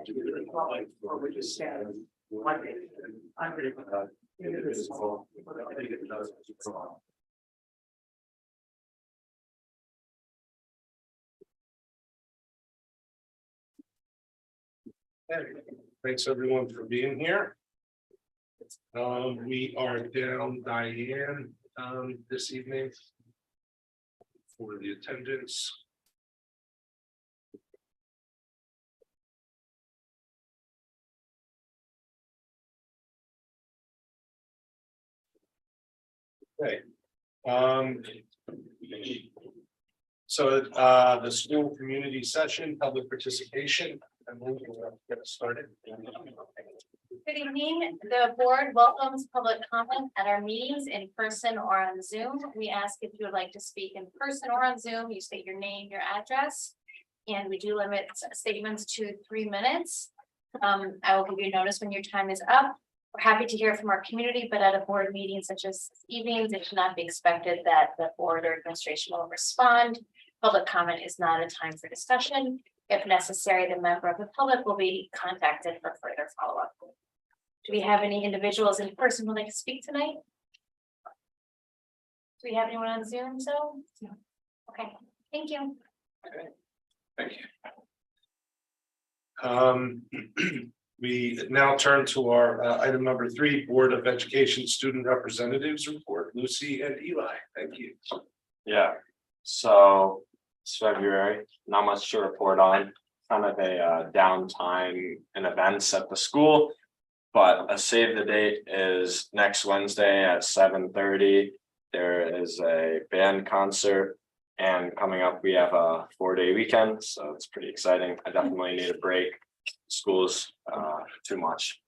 to the republic for which it stands, one nation, under God, indivisible, with liberty and justice for all. Thanks everyone for being here. We are down Diane this evening for the attendance. Okay. So the school community session, public participation, and we'll get started. Good evening. The board welcomes public comment at our meetings in person or on Zoom. We ask if you would like to speak in person or on Zoom, you state your name, your address. And we do limit statements to 3 minutes. I will give you notice when your time is up. We're happy to hear from our community, but at a board meeting such as this evening, it should not be expected that the board or administration will respond. Public comment is not a time for discussion. If necessary, the member of the public will be contacted for further follow-up. Do we have any individuals in person who would like to speak tonight? Do we have anyone on Zoom? So, no. Okay, thank you. Okay. Thank you. We now turn to our item number 3, Board of Education Student Representatives report. Lucy and Eli, thank you. Yeah, so it's February, not much to report on, kind of a downtime in events at the school. But a save the date is next Wednesday at 7:30. There is a band concert, and coming up we have a 4-day weekend, so it's pretty exciting. I definitely need a break. School's too much.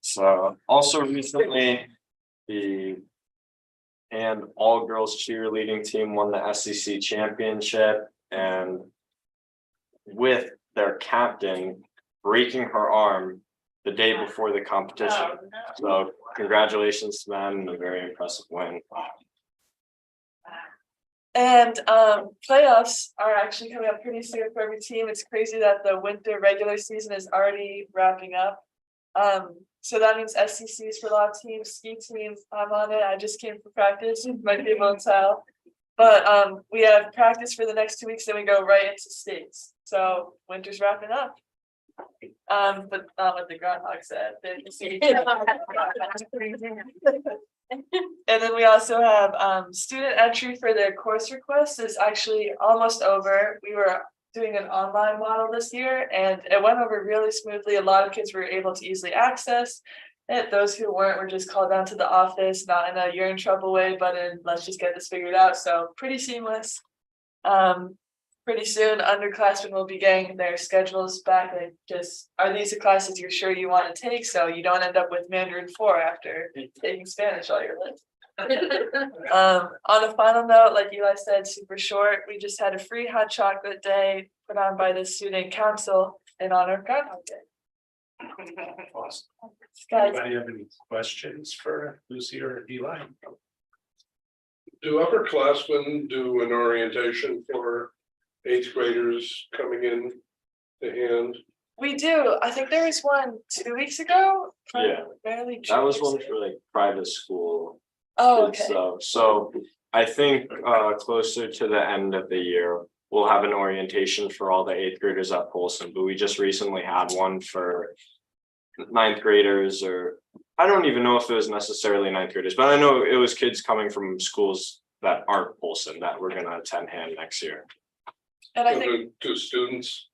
So also recently, the all-girls cheerleading team won the SEC championship, and with their captain breaking her arm the day before the competition. So congratulations to them, a very impressive win. And playoffs are actually coming up pretty soon for every team. It's crazy that the winter regular season is already wrapping up. So that means SECs for a lot of teams, ski teams. I'm on it. I just came for practice. You might be able to tell. But we have practice for the next 2 weeks, then we go right into states. So winter's wrapping up. But not what the groundhog said. And then we also have student entry for their course requests is actually almost over. We were doing an online model this year and it went over really smoothly. A lot of kids were able to easily access it. Those who weren't were just called down to the office, not in a you're in trouble way, but in let's just get this figured out. So pretty seamless. Pretty soon underclassmen will be getting their schedules back. Like, just are these the classes you're sure you want to take, so you don't end up with Mandarin 4 after taking Spanish all your life. On a final note, like Eli said, super short, we just had a free hot chocolate day put on by the student council in honor of Groundhog Day. Awesome. Guys, Anybody have any questions for Lucy or Eli? Do upperclassmen do an orientation for 8th graders coming in to hand? we do. I think there was one 2 weeks ago. Yeah. Barely. That was one for like private school Oh, kids okay. though. So I think closer to the end of the year, we'll have an orientation for all the 8th graders at Polson, but we just recently had one for 9th graders, or I don't even know if it was necessarily 9th graders, but I know it was kids coming from schools that aren't Polson that we're gonna attend hand next year. And I think To students?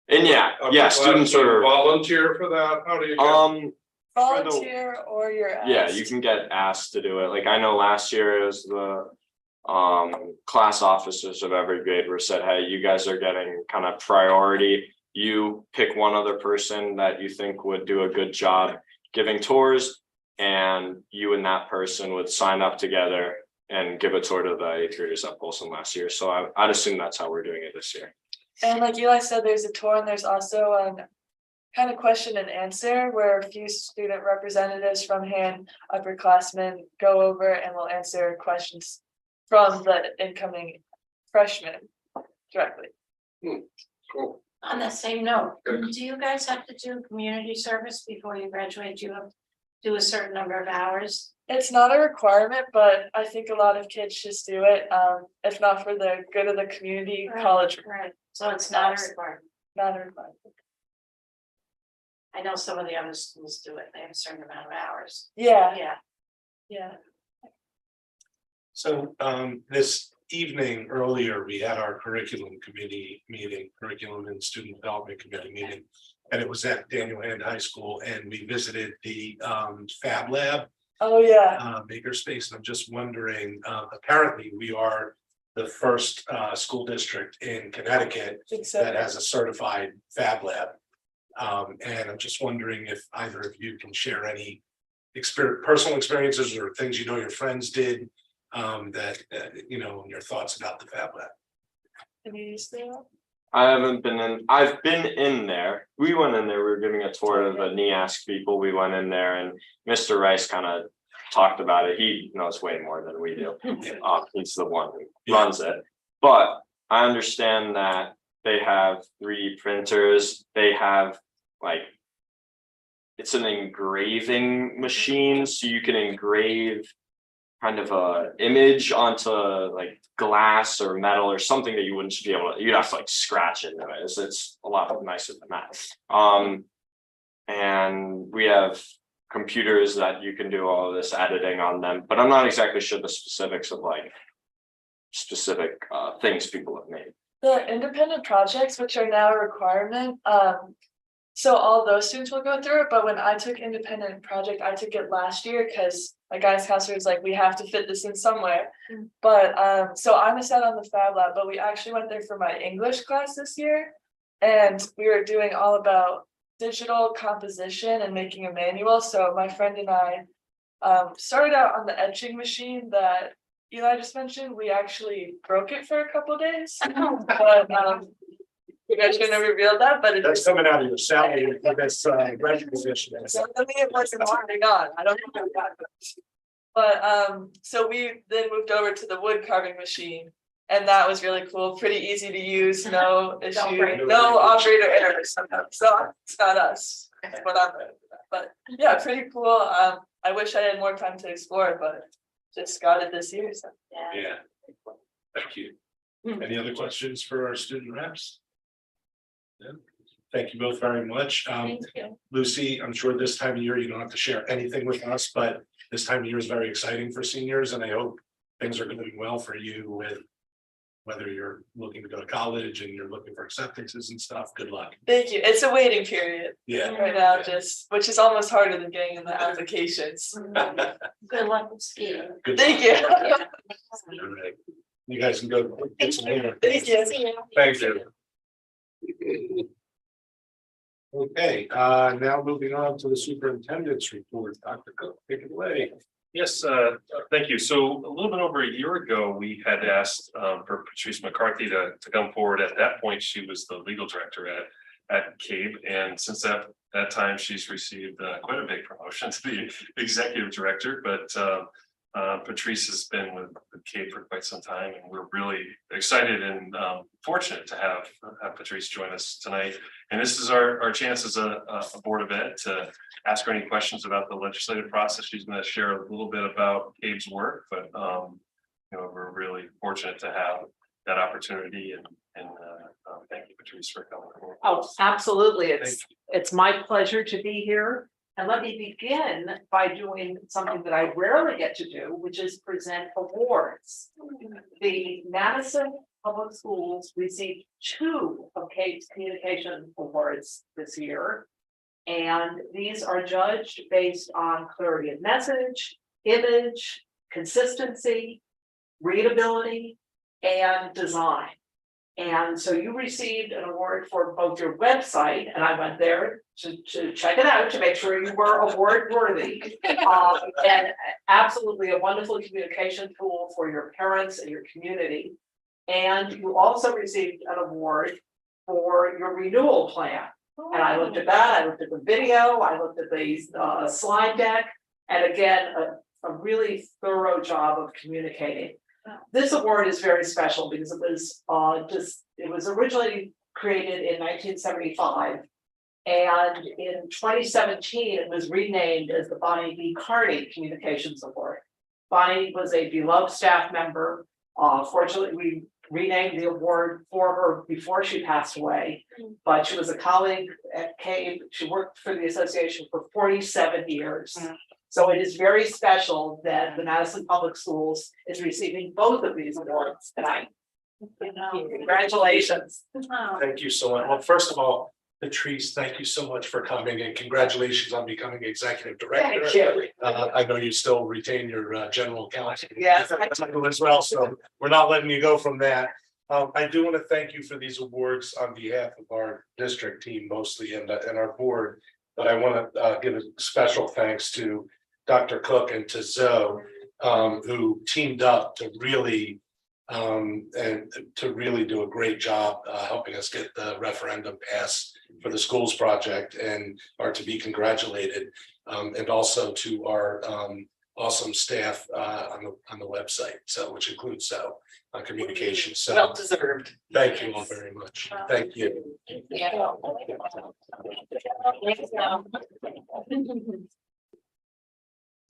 And yeah, students are volunteer for that? How do you get? volunteer or you're asked. yeah, you can get asked to do it. Like I know last year it was the class officers of every grade were said, hey, you guys are getting kind of priority. You pick one other person that you think would do a good job giving tours, and you and that person would sign up together and give a tour to the 8th graders at Polson last year. So I'd assume that's how we're doing it this year. And like Eli said, there's a tour and there's also a kind of question and answer where a few student representatives from hand upperclassmen go over and will answer questions from the incoming freshmen directly. Cool. On that same note, Good. do you guys have to do community service before you graduate? Do you have to do a certain number of hours? It's not a requirement, but I think a lot of kids just do it, if not for the good of the community, Right, college, Right, so it's not a requirement. not a requirement. I know some of the other schools do it. They have a certain amount of hours. Yeah, Yeah, yeah. So this evening earlier, we had our curriculum committee meeting, curriculum and student development committee meeting. And it was at Daniel Hand High School, and we visited the Fab Lab Oh, yeah. makerspace. And I'm just wondering, apparently we are the first school district in Connecticut Think so. that has a certified Fab Lab. And I'm just wondering if either of you can share any personal experiences or things you know your friends did that you know, your thoughts about the Fab Lab. Can you use that? I haven't been in, I've been in there. We went in there, we were giving a tour of the NEASC people. We went in there and Mr. Rice kind of talked about it. He knows way more than we do. He's the one who runs it. But I understand that they have 3D printers. They have like, it's an engraving machine, so you can engrave kind of a image onto like glass or metal or something that you wouldn't be able to, you'd have to like scratch into it. It's a lot nicer than that. And we have computers that you can do all of this editing on them, but I'm not exactly sure the specifics of like specific things people have made. The independent projects, which are now a requirement, so all those students will go through it, but when I took independent project, I took it last year because my guidance counselor was like, we have to fit this in somewhere. But so I missed out on the Fab Lab, but we actually went there for my English class this year. And we were doing all about digital composition and making a manual. So my friend and I started out on the etching machine that Eli just mentioned. We actually broke it for a couple of days. But you guys shouldn't have revealed that, but That's coming out of your salary for this position. so I mean, it wasn't harding on. I don't know about that. But so we then moved over to the wood carving machine. And that was really cool, pretty easy to use, no issue, break. no operator errors. So it's not us, it's what I'm doing. But yeah, pretty cool. I wish I had more time to explore, but just got it this year, so. yeah. Yeah. Thank you. Any other questions for our student reps? Yeah. Thank you both very much. Thank you. Lucy, I'm sure this time of year, you don't have to share anything with us, but this time of year is very exciting for seniors, and I hope things are going well for you with whether you're looking to go to college and you're looking for acceptances and stuff. Good luck. Thank you. It's a waiting period Yeah. right now, just, which is almost harder than getting in the applications. Good luck with skiing. Good Thank luck. you. All right. You guys can go get some dinner. Thank you. See you. Thank you. Okay, now moving on to the superintendent's report. Dr. Cook, take it away. Yes, thank you. So a little bit over a year ago, we had asked for Patrice McCarthy to come forward. At that point, she was the legal director at CABE. And since that time, she's received quite a big promotion to be executive director. But Patrice has been with CABE for quite some time, and we're really excited and fortunate to have Patrice join us tonight. And this is our chance as a Board of Ed to ask her any questions about the legislative process. She's going to share a little bit about CABE's work, but you know, we're really fortunate to have that opportunity. And thank you, Patrice, for coming. Oh, absolutely. It's my pleasure to be here. And let me begin by doing something that I rarely get to do, which is present awards. The Madison Public Schools received 2 of CABE's communication awards this year. And these are judged based on clarity of message, image, consistency, readability, and design. And so you received an award for both your website, and I went there to check it out to make sure you were award worthy. And absolutely a wonderful communication tool for your parents and your community. And you also received an award for your renewal plan. And I looked at that, I looked at the video, I looked at the slide deck, and again, a really thorough job of communicating. This award is very special because it was originally created in 1975. And in 2017, it was renamed as the Bonnie B. Carney Communications Award. Bonnie was a beloved staff member. Fortunately, we renamed the award for her before she passed away, but she was a colleague at CABE. She worked for the association for 47 years. So it is very special that the Madison Public Schools is receiving both of these awards tonight. Congratulations. Thank you so much. Well, first of all, Patrice, thank you so much for coming and congratulations on becoming executive director. Thank you. I know you still retain your general counsel. Yes. Title as well, so we're not letting you go from that. I do want to thank you for these awards on behalf of our district team mostly and our board. But I want to give a special thanks to Dr. Cook and to Zoe, who teamed up to really do a great job helping us get the referendum passed for the schools project and are to be congratulated. And also to our awesome staff on the website, so which includes communication. So Well deserved. thank you all very much. Thank you. Yeah.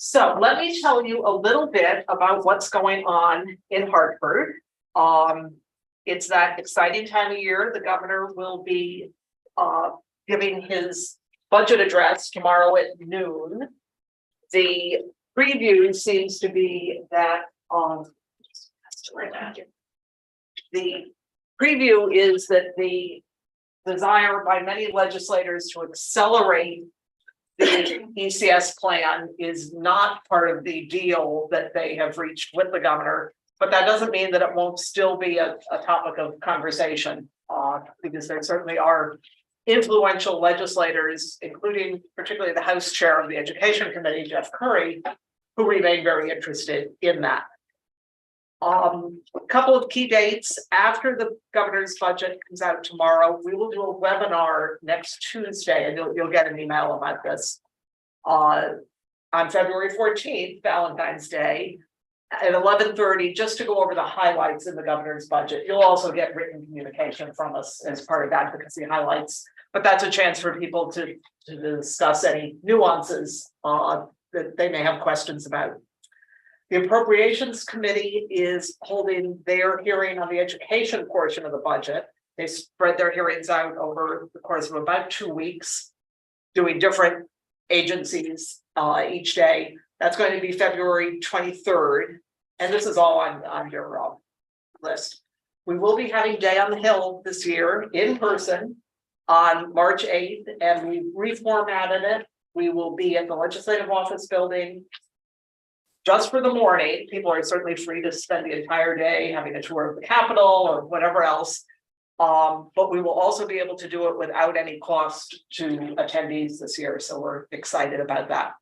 So let me tell you a little bit about what's going on in Hartford. It's that exciting time of year. The governor will be giving his budget address tomorrow at noon. The preview seems to be that the preview is that the desire by many legislators to accelerate the ECS plan is not part of the deal that they have reached with the governor, but that doesn't mean that it won't still be a topic of conversation, because there certainly are influential legislators, including particularly the House Chair of the Education Committee, Jeff Curry, who remain very interested in that. A couple of key dates after the governor's budget comes out tomorrow. We will do a webinar next Tuesday, and you'll get an email about this. On February 14th, Valentine's Day, at 11:30, just to go over the highlights in the governor's budget. You'll also get written communication from us as part of advocacy highlights, but that's a chance for people to discuss any nuances that they may have questions about. The Appropriations Committee is holding their hearing on the education portion of the budget. They spread their hearings out over the course of about 2 weeks, doing different agencies each day. That's going to be February 23rd, and this is all on your list. We will be having Day on the Hill this year in person on March 8th, and we reformatted it. We will be at the Legislative Office Building just for the morning. People are certainly free to spend the entire day having a tour of the Capitol or whatever else. But we will also be able to do it without any cost to attendees this year. So we're excited about that.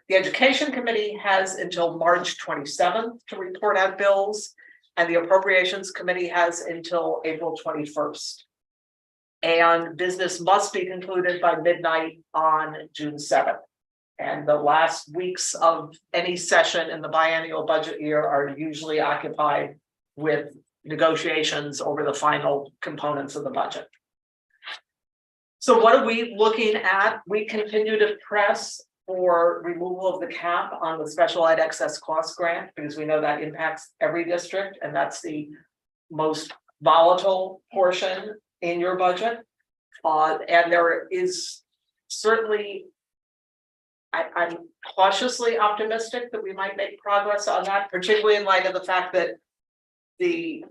The Education Committee has until March 27th to report out bills, and the Appropriations Committee has until April 21st. And business must be concluded by midnight on June 7th. And the last weeks of any session in the biennial budget year are usually occupied with negotiations over the final components of the budget. So what are we looking at? We continue to press for removal of the cap on the special ed excess cost grant, because we know that impacts every district, and that's the most volatile portion in your budget. And there is certainly, I'm cautiously optimistic that we might make progress on that, particularly in light of the fact that the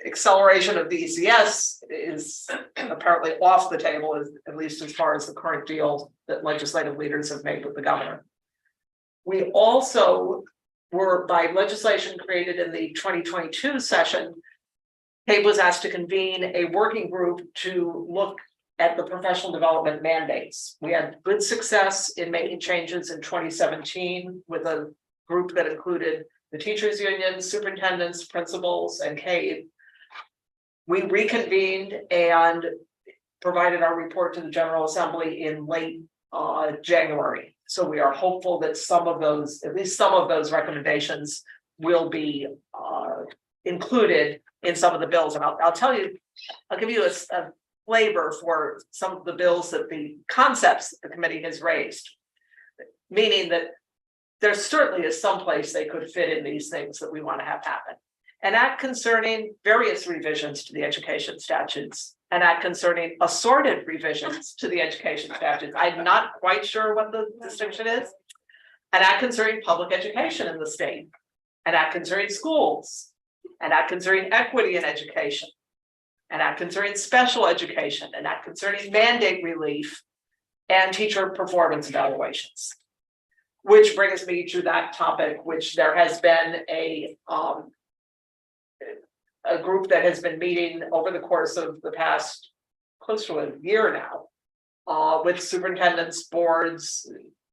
acceleration of the ECS is apparently off the table, at least as far as the current deal that legislative leaders have made with the governor. We also were, by legislation created in the 2022 session, CABE was asked to convene a working group to look at the professional development mandates. We had good success in making changes in 2017 with a group that included the teachers union, superintendents, principals, and CABE. We reconvened and provided our report to the General Assembly in late January. So we are hopeful that some of those, at least some of those recommendations will be included in some of the bills, and I'll tell you, I'll give you a flavor for some of the bills that the concepts the committee has raised. Meaning that there certainly is some place they could fit in these things that we want to have happen. An act concerning various revisions to the education statutes, an act concerning assorted revisions to the education statutes. I'm not quite sure what the distinction is. An act concerning public education in the state, an act concerning schools, an act concerning equity in education, an act concerning special education, an act concerning mandate relief, and teacher performance evaluations. Which brings me to that topic, which there has been a group that has been meeting over the course of the past close to a year now, with superintendents, boards,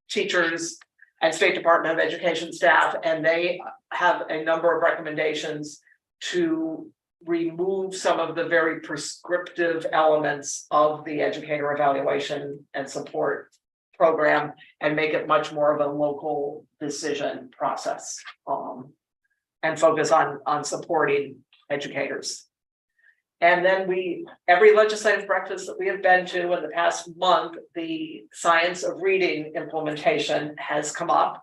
teachers, and State Department of Education staff, and they have a number of recommendations to remove some of the very prescriptive elements of the educator evaluation and support program and make it much more of a local decision process, and focus on supporting educators. And then every legislative breakfast that we have been to in the past month, the science of reading implementation has come up.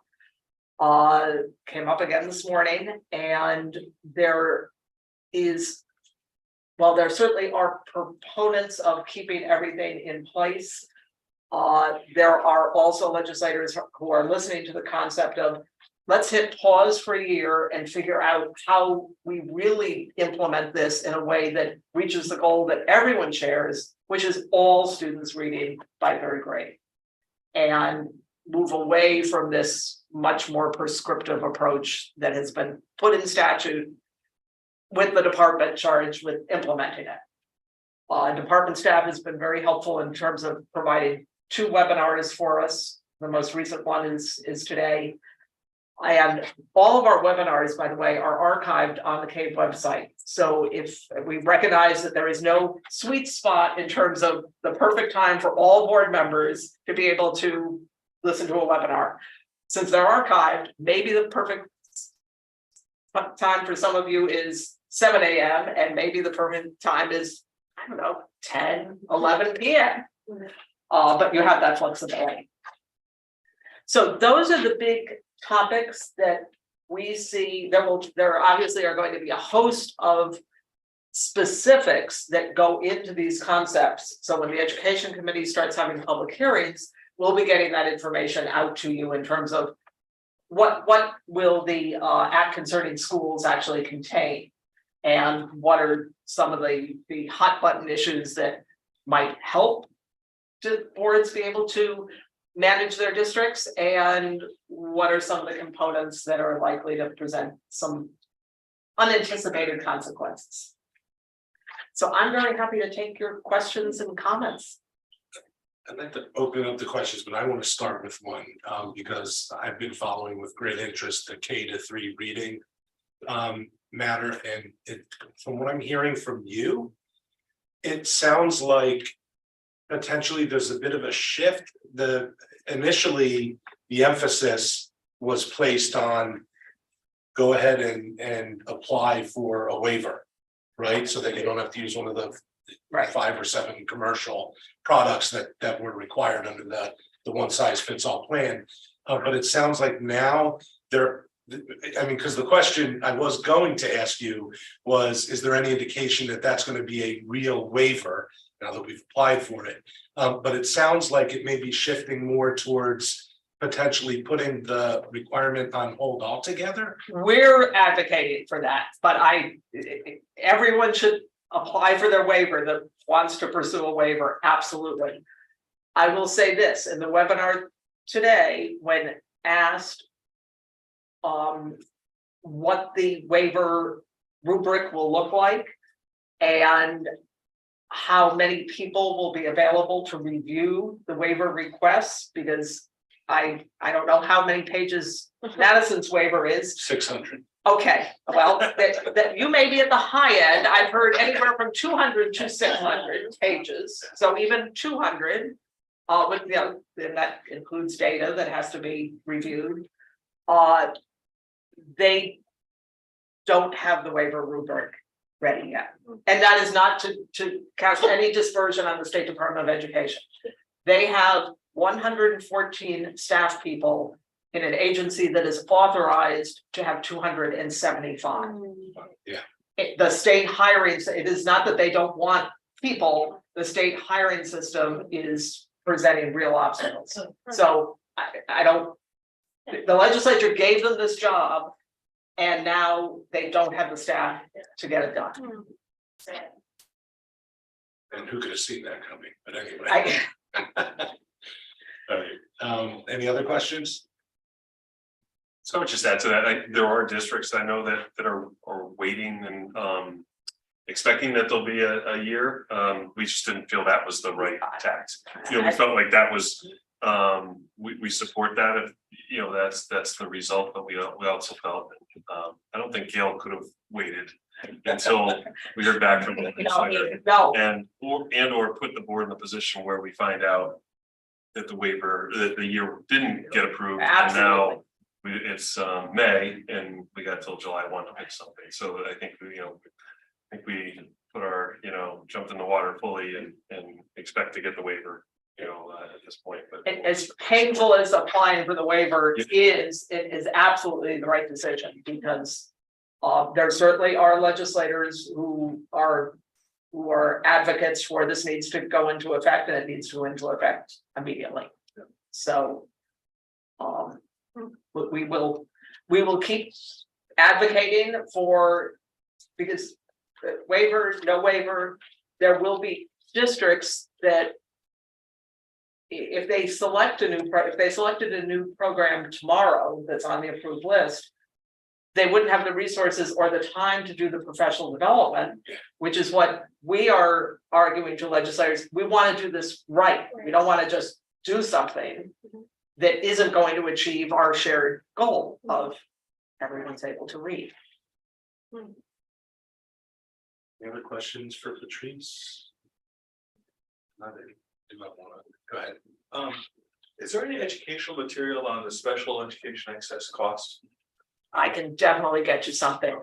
Came up again this morning, and there certainly are proponents of keeping everything in place. There are also legislators who are listening to the concept of let's hit pause for a year and figure out how we really implement this in a way that reaches the goal that everyone shares, which is all students reading by third grade, and move away from this much more prescriptive approach that has been put in statute with the department charged with implementing it. Department staff has been very helpful in terms of providing 2 webinars for us. The most recent one is today. And all of our webinars, by the way, are archived on the CABE website. So if we recognize that there is no sweet spot in terms of the perfect time for all board members to be able to listen to a webinar, since they're archived, maybe the perfect time for some of you is 7 a.m. and maybe the perfect time is, I don't know, 10, 11 p.m. But you have that flexibility. So those are the big topics that we see. There obviously are going to be a host of specifics that go into these concepts. So when the education committee starts having public hearings, we'll be getting that information out to you in terms of what will the act concerning schools actually contain, and what are some of the hot button issues that might help boards be able to manage their districts, and what are some of the components that are likely to present some unanticipated consequences. So I'm very happy to take your questions and comments. I'd like to open up the questions, but I want to start with one, because I've been following with great interest the K-3 reading matter, and from what I'm hearing from you, it sounds like potentially there's a bit of a shift. Initially the emphasis was placed on go ahead and apply for a waiver, right? So that you don't have to use one of the 5 or 7 commercial products that were required under the one size fits all plan. But it sounds like now because the question I was going to ask you was, is there any indication that that's going to be a real waiver now that we've applied for it? But it sounds like it may be shifting more towards potentially putting the requirement on hold altogether. We're advocating for that, but everyone should apply for their waiver that wants to pursue a waiver. Absolutely. I will say this in the webinar today, when asked what the waiver rubric will look like and how many people will be available to review the waiver requests, because I don't know how many pages Madison's waiver is. 600. Okay, well, that you may be at the high end. I've heard anywhere from 200 to 600 pages. So even 200, then that includes data that has to be reviewed. They don't have the waiver rubric ready yet. And that is not to cast any dispersion on the State Department of Education. They have 114 staff people in an agency that is authorized to have 275. The state hiring, it is not that they don't want people, the state hiring system is presenting real obstacles. So I don't, the legislature gave them this job. And now they don't have the staff to get it done. And who could have seen that coming? But anyway. All right, any other questions? So I would just add to that, there are districts I know that are waiting and expecting that there'll be a year. We just didn't feel that was the right tact. You know, we felt like that was, we support that if, you know, that's the result, but we also felt, I don't think Gail could have waited until we heard back from the legislator. No, or put the board in a position where we find out that the waiver, that the year didn't get approved. And now it's May and we got till July 1 to pick something. So I think, you know, we put our, you know, jumped in the water fully and expect to get the waiver, you know, at this point. But as painful as applying for the waiver is, it is absolutely the right decision because there certainly are legislators who are advocates for this needs to go into effect and it needs to go into effect immediately. So we will keep advocating for, because waiver, no waiver, there will be districts that if they selected a new program tomorrow that's on the approved list, they wouldn't have the resources or the time to do the professional development, which is what we are arguing to legislators. We want to do this right. We don't want to just do something that isn't going to achieve our shared goal of everyone's able to read. Any other questions for Patrice? Not any. Do not want to go ahead. Is there any educational material on the special education excess cost? I can definitely get you something.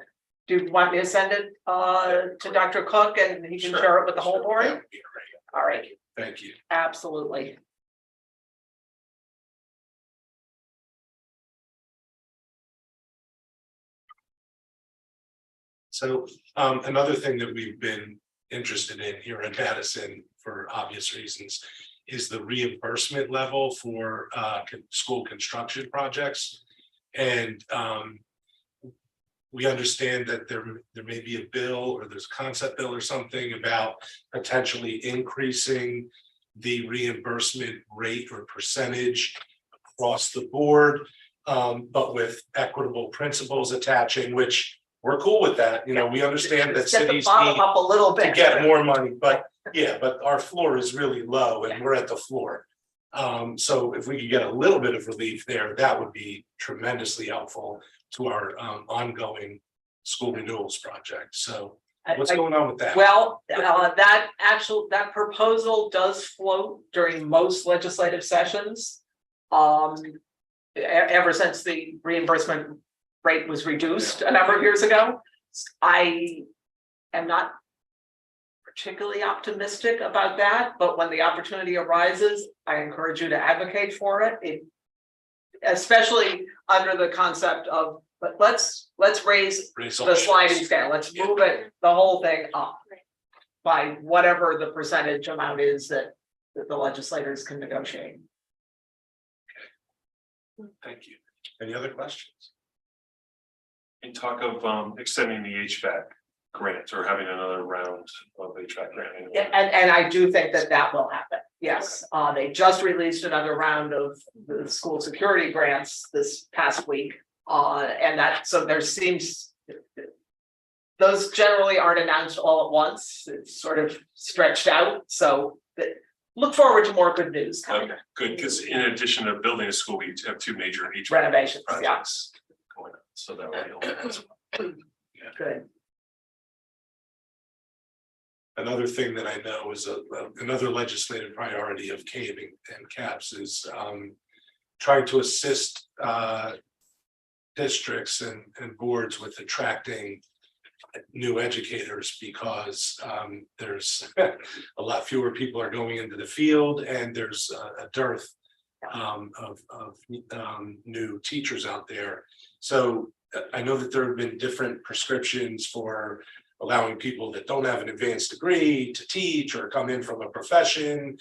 Do you want me to send it to Dr. Cook and he can share it with the whole board? That would be great. All right, Thank you. absolutely. So another thing that we've been interested in here in Madison for obvious reasons is the reimbursement level for school construction projects. And we understand that there may be a bill or there's a concept bill or something about potentially increasing the reimbursement rate or percentage across the board, but with equitable principles attaching, which we're cool with that. You know, we understand that Just get the cities bottom need up a little to bit. get more money, but yeah, but our floor is really low and we're at the floor. So if we could get a little bit of relief there, that would be tremendously helpful to our ongoing school renewals project. So what's going on with that? Well, that proposal does float during most legislative sessions. Ever since the reimbursement rate was reduced a number of years ago. I am not particularly optimistic about that, but when the opportunity arises, I encourage you to advocate for it. Especially under the concept of, but let's raise the sliding scale. Let's move it, the whole thing up by whatever the percentage amount is that the legislators can negotiate. Thank you. Any other questions? in talk of extending the HVAC grant or having another round of HVAC grant. And I do think that will happen. Yes, they just released another round of the school security grants this past week. So there seems, those generally aren't announced all at once. It's sort of stretched out. So look forward to more good news coming. Okay, good, because in addition to building a school, we have two major HVAC Renovations, yeah. projects going on, so that will help. Good. Another thing that I know is another legislative priority of CABE and CAPS is trying to assist districts and boards with attracting new educators because there's a lot fewer people are going into the field and there's a dearth of new teachers out there. So I know that there have been different prescriptions for allowing people that don't have an advanced degree to teach or come in from a profession.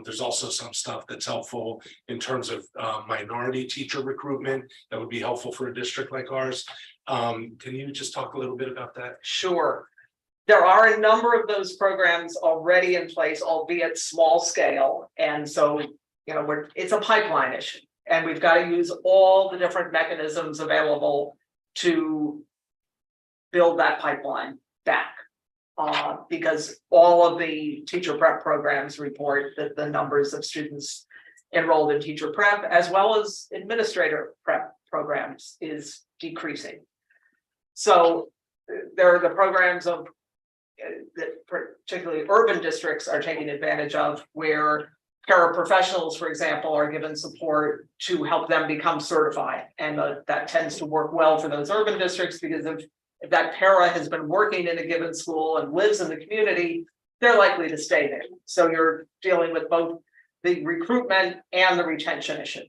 There's also some stuff that's helpful in terms of minority teacher recruitment that would be helpful for a district like ours. Can you just talk a little bit about that? Sure. There are a number of those programs already in place, albeit small scale. And so, you know, it's a pipeline issue. And we've got to use all the different mechanisms available to build that pipeline back. Because all of the teacher prep programs report that the numbers of students enrolled in teacher prep as well as administrator prep programs is decreasing. So there are the programs of that particularly urban districts are taking advantage of, where paraprofessionals, for example, are given support to help them become certified. And that tends to work well for those urban districts, because if that para has been working in a given school and lives in the community, they're likely to stay there. So you're dealing with both the recruitment and the retention issue.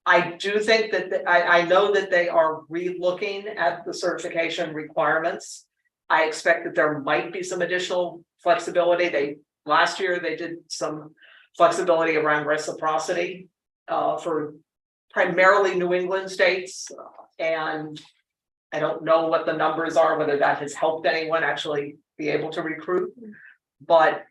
I do think that I know that they are re-looking at the certification requirements. I expect that there might be some additional flexibility. Last year they did some flexibility around reciprocity for primarily New England states, and I don't know what the numbers are, whether that has helped anyone actually be able to recruit, but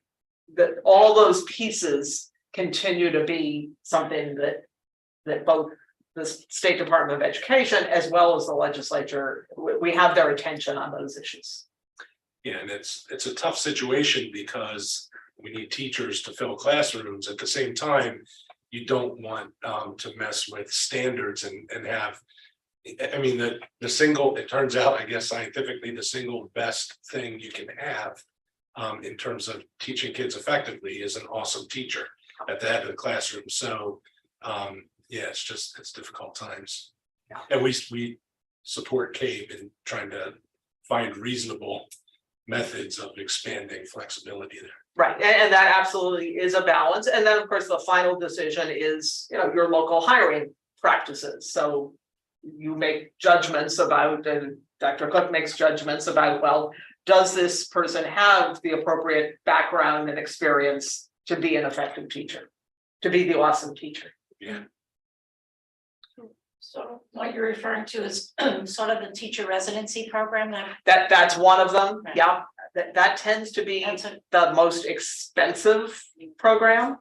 all those pieces continue to be something that both the State Department of Education as well as the legislature, we have their attention on those issues. Yeah, and it's a tough situation because we need teachers to fill classrooms. At the same time, you don't want to mess with standards and have, I mean, it turns out, I guess scientifically, the single best thing you can have in terms of teaching kids effectively is an awesome teacher at the head of the classroom. So yeah, it's difficult times. Yeah. And we support CABE in trying to find reasonable methods of expanding flexibility there. Right, and that absolutely is a balance. And then, of course, the final decision is, you know, your local hiring practices. So you make judgments about, and Dr. Cook makes judgments about, well, does this person have the appropriate background and experience to be an effective teacher, to be the awesome teacher? Yeah. So what you're referring to is sort of the teacher residency program That's one of them. Right. Yeah, that tends to be that's a, the most expensive program,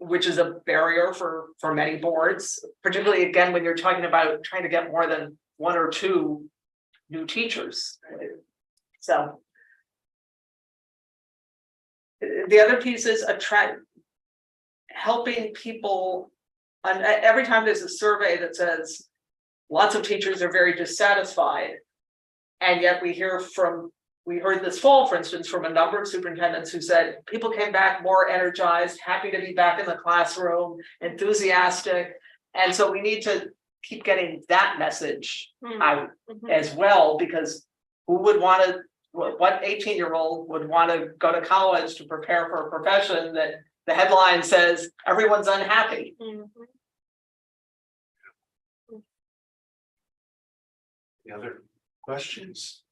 which is a barrier for many boards, particularly again when you're talking about trying to get more than one or two new teachers. So the other piece is helping people. And every time there's a survey that says lots of teachers are very dissatisfied, and yet we heard this fall, for instance, from a number of superintendents who said people came back more energized, happy to be back in the classroom, enthusiastic. And so we need to keep getting that message out as well, because who would want to, what 18-year-old would want to go to college to prepare for a profession that the headline says everyone's unhappy? Any other questions?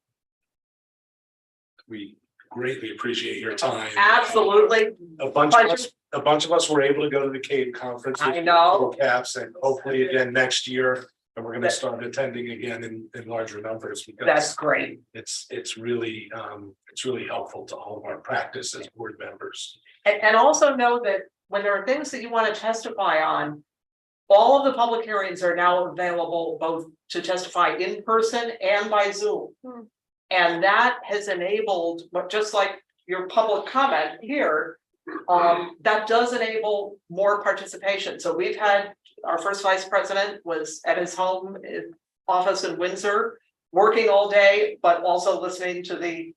We greatly appreciate your time. Absolutely. A bunch of us were able to go to the CABE conference. I know. Caps, and hopefully again next year, and we're going to start attending again in larger numbers, because That's great. it's really helpful to all of our practice as board members. And also know that when there are things that you want to testify on, all of the public hearings are now available both to testify in person and by Zoom. And that has enabled, but just like your public comment here, that does enable more participation. So we've had, our first vice president was at his home office in Windsor, working all day, but also listening to the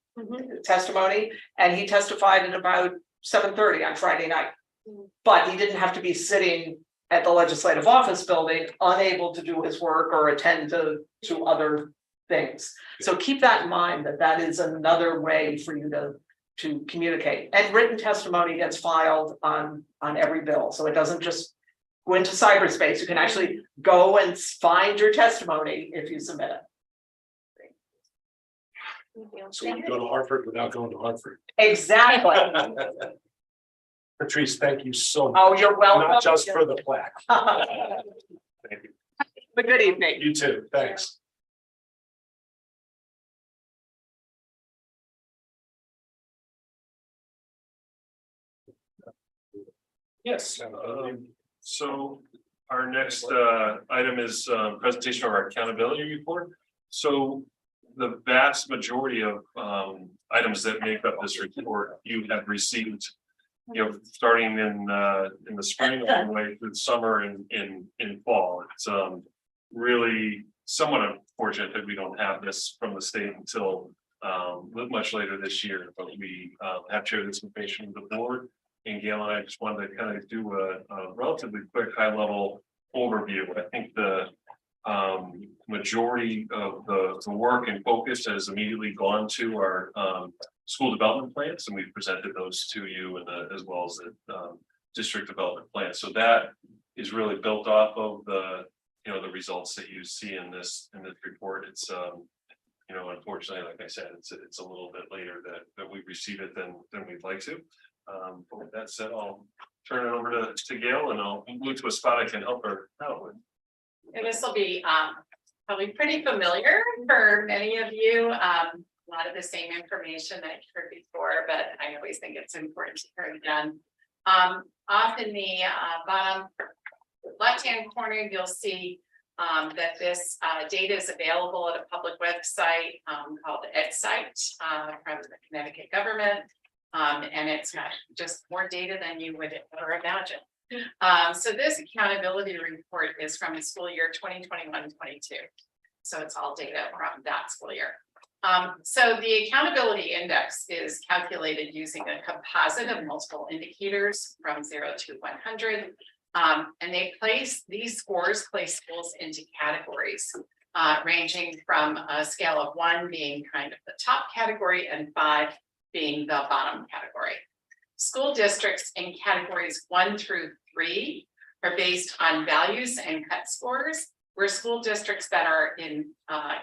testimony. And he testified at about 7:30 on Friday night. But he didn't have to be sitting at the legislative office building, unable to do his work or attend to other things. So keep that in mind, that that is another way for you to communicate. And written testimony gets filed on every bill, so it doesn't just go into cyberspace. You can actually go and find your testimony if you submit it. So we go to Hartford without going to Hartford. Exactly. Patrice, thank you so much. Oh, you're welcome. Not just for the plaque. Thank you. But good evening. You too, thanks. Yes, so our next item is presentation of our accountability report. So the vast majority of items that make up this report you have received, you know, starting in the spring all the way through the summer and in fall. It's really somewhat unfortunate that we don't have this from the state until much later this year, but we have shared this information with the board. And Gail and I just wanted to kind of do a relatively quick high level overview. I think the majority of the work and focus has immediately gone to our school development plans, and we've presented those to you, and as well as the district development plan. So that is really built off of the the results that you see in this report. It's unfortunately, like I said, it's a little bit later that we receive it than we'd like to. But with that said, I'll turn it over to Gail, and I'll move to a spot I can help her out with. And this will be probably pretty familiar for many of you. A lot of the same information that you've heard before, but I always think it's important to hear it again. Off in the bottom left-hand corner, you'll see that this data is available at a public website called EdSite from the Connecticut government. And it's got just more data than you would ever imagine. So this accountability report is from the school year 2021-22. So it's all data from that school year. So the accountability index is calculated using a composite of multiple indicators from 0 to 100. And these scores place schools into categories ranging from a scale of 1 being kind of the top category and 5 being the bottom category. School districts in categories 1 through 3 are based on values and cut scores, where school districts that are in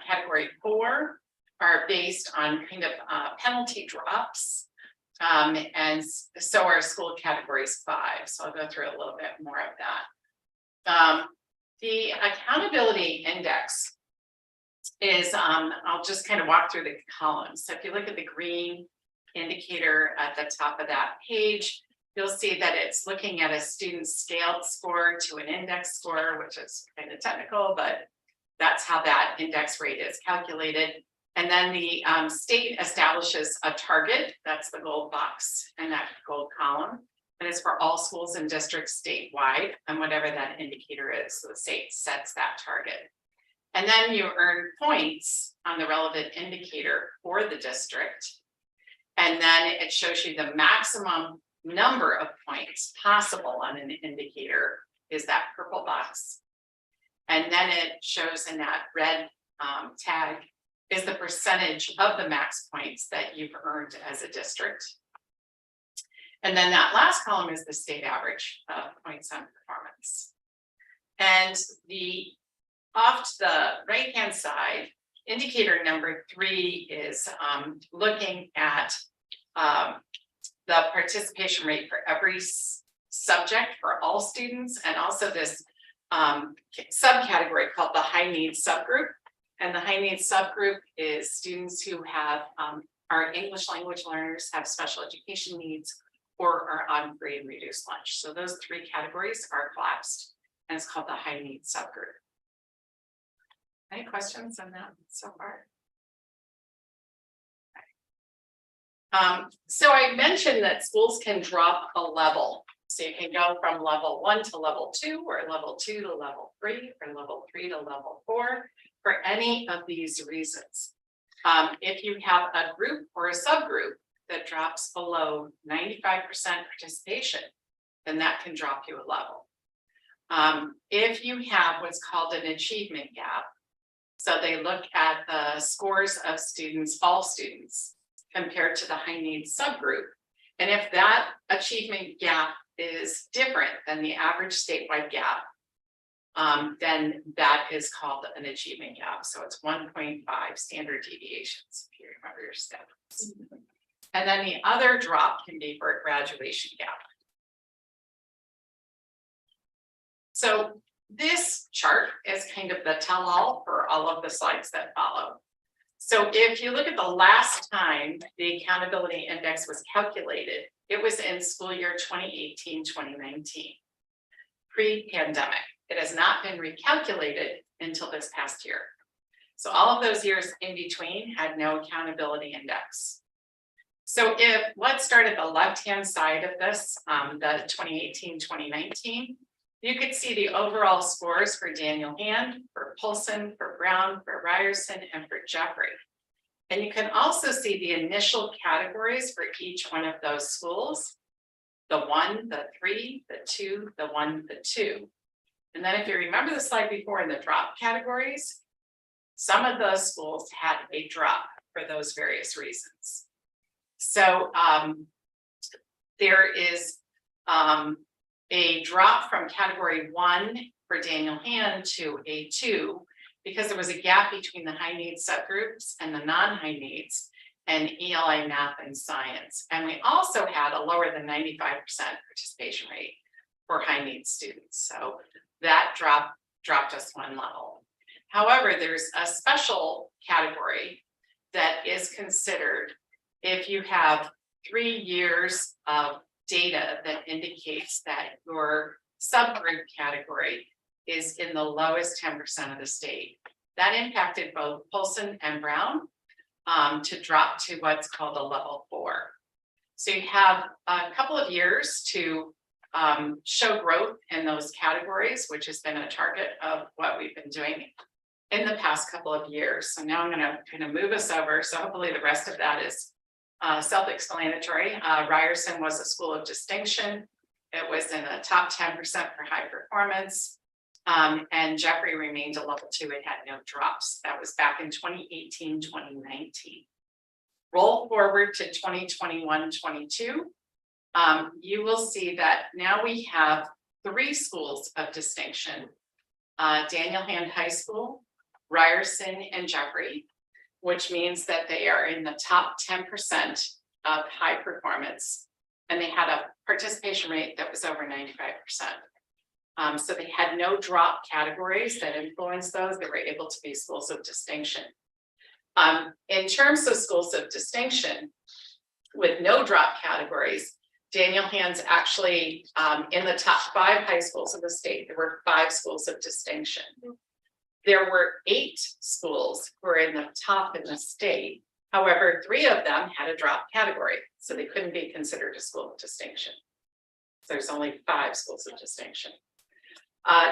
category 4 are based on kind of penalty drops. And so are school categories 5. So I'll go through a little bit more of that. The accountability index is, I'll just kind of walk through the columns. So if you look at the green indicator at the top of that page, you'll see that it's looking at a student's scaled score to an index score, which is kind of technical, but that's how that index rate is calculated. And then the state establishes a target, that's the gold box and that gold column, and it's for all schools and districts statewide, and whatever that indicator is, so the state sets that target. And then you earn points on the relevant indicator for the district. And then it shows you the maximum number of points possible on an indicator is that purple box. And then it shows in that red tag is the percentage of the max points that you've earned as a district. And then that last column is the state average of points on performance. And off to the right-hand side, indicator number 3 is looking at the participation rate for every subject for all students, and also this subcategory called the high needs subgroup. And the high needs subgroup is students who have are English language learners, have special education needs, or are on free and reduced lunch. So those 3 categories are collapsed, and it's called the high needs subgroup. Any questions on that so far? So I mentioned that schools can drop a level. So you can go from level 1 to level 2, or level 2 to level 3, or level 3 to level 4, for any of these reasons. If you have a group or a subgroup that drops below 95% participation, then that can drop you a level. If you have what's called an achievement gap, So they look at the scores of students, all students, compared to the high needs subgroup. And if that achievement gap is different than the average statewide gap, then that is called an achievement gap. So it's 1.5 standard deviations, if you remember your steps. And then the other drop can be for a graduation gap. So this chart is kind of the tell-all for all of the slides that follow. So if you look at the last time the accountability index was calculated, it was in school year 2018-2019, pre-pandemic. It has not been recalculated until this past year. So all of those years in between had no accountability index. So if let's start at the left-hand side of this, the 2018-2019, you could see the overall scores for Daniel Hand, for Polson, for Brown, for Ryerson, and for Jeffrey. And you can also see the initial categories for each one of those schools. The 1, the 3, the 2, the 1, the 2. And then if you remember the slide before in the drop categories, some of those schools had a drop for those various reasons. So there is a drop from category 1 for Daniel Hand to a 2 because there was a gap between the high needs subgroups and the non-high needs and ELA, math, and science. And we also had a lower than 95% participation rate for high needs students. So that dropped us one level. However, there's a special category that is considered if you have 3 years of data that indicates that your subgroup category is in the lowest 10% of the state. That impacted both Polson and Brown to drop to what's called a level 4. So you have a couple of years to show growth in those categories, which has been a target of what we've been doing in the past couple of years. So now I'm going to kind of move us over. So hopefully the rest of that is self-explanatory. Ryerson was a school of distinction. It was in the top 10% for high performance. And Jeffrey remained a level 2. It had no drops. That was back in 2018, 2019. Roll forward to 2021-22. You will see that now we have 3 schools of distinction. Daniel Hand High School, Ryerson, and Jeffrey, which means that they are in the top 10% of high performance. And they had a participation rate that was over 95%. So they had no drop categories that influenced those. They were able to be schools of distinction. In terms of schools of distinction, with no drop categories, Daniel Hand's actually in the top 5 high schools of the state. There were 5 schools of distinction. There were 8 schools who were in the top in the state. However, 3 of them had a drop category, so they couldn't be considered a school of distinction. So there's only 5 schools of distinction.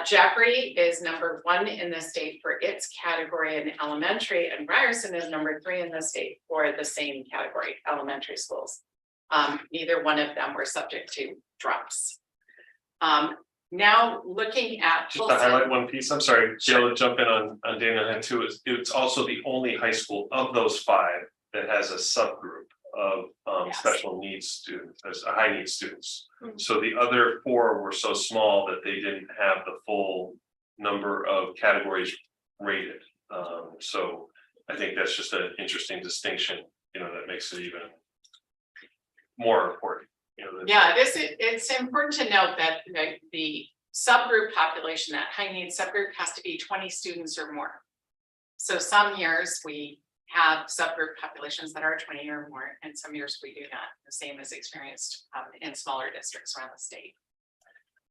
Jeffrey is number 1 in the state for its category in elementary, and Ryerson is number 3 in the state for the same category, elementary schools. Neither one of them were subject to drops. Now looking at Just to highlight one piece, I'm sorry, Jill, to jump in on Daniel Hand too, it's also the only high school of those 5 that has a subgroup of Yes. special needs students, as high needs students. So the other 4 were so small that they didn't have the full number of categories rated. So I think that's just an interesting distinction, that makes it even more important. Yeah, it's important to note that the subgroup population, that high need subgroup, has to be 20 students or more. So some years we have subgroup populations that are 20 or more, and some years we do not. The same is experienced in smaller districts around the state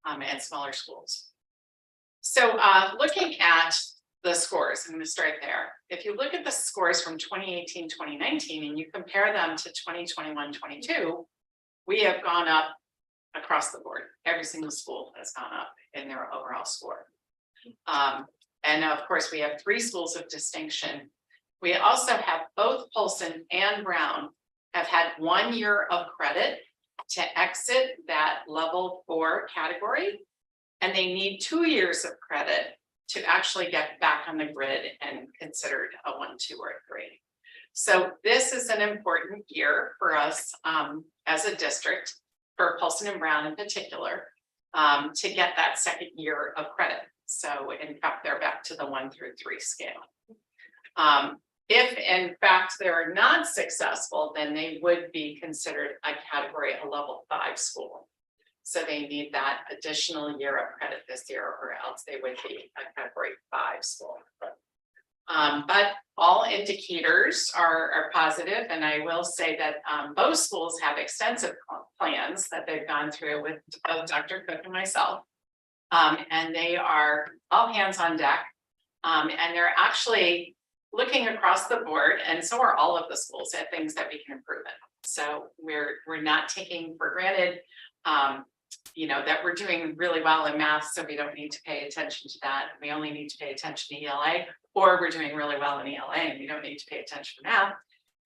and smaller schools. So looking at the scores, I'm going to start there. If you look at the scores from 2018-2019 and you compare them to 2021-22, we have gone up across the board. Every single school has gone up in their overall score. And of course, we have 3 schools of distinction. We also have both Polson and Brown have had 1 year of credit to exit that level 4 category. And they need 2 years of credit to actually get back on the grid and considered a 1, 2, or 3. So this is an important year for us as a district, for Polson and Brown in particular, to get that second year of credit. So in fact, they're back to the 1 through 3 scale. If in fact they're not successful, then they would be considered a category, a level 5 school. So they need that additional year of credit this year, or else they would be a category 5 school. But all indicators are positive, and I will say that both schools have extensive plans that they've gone through with both Dr. Cook and myself. And they are all hands on deck. And they're actually looking across the board, and so are all of the schools, at things that we can improve it. So we're not taking for granted, you know, that we're doing really well in math, so we don't need to pay attention to that. We only need to pay attention to ELA, or we're doing really well in ELA and we don't need to pay attention to math.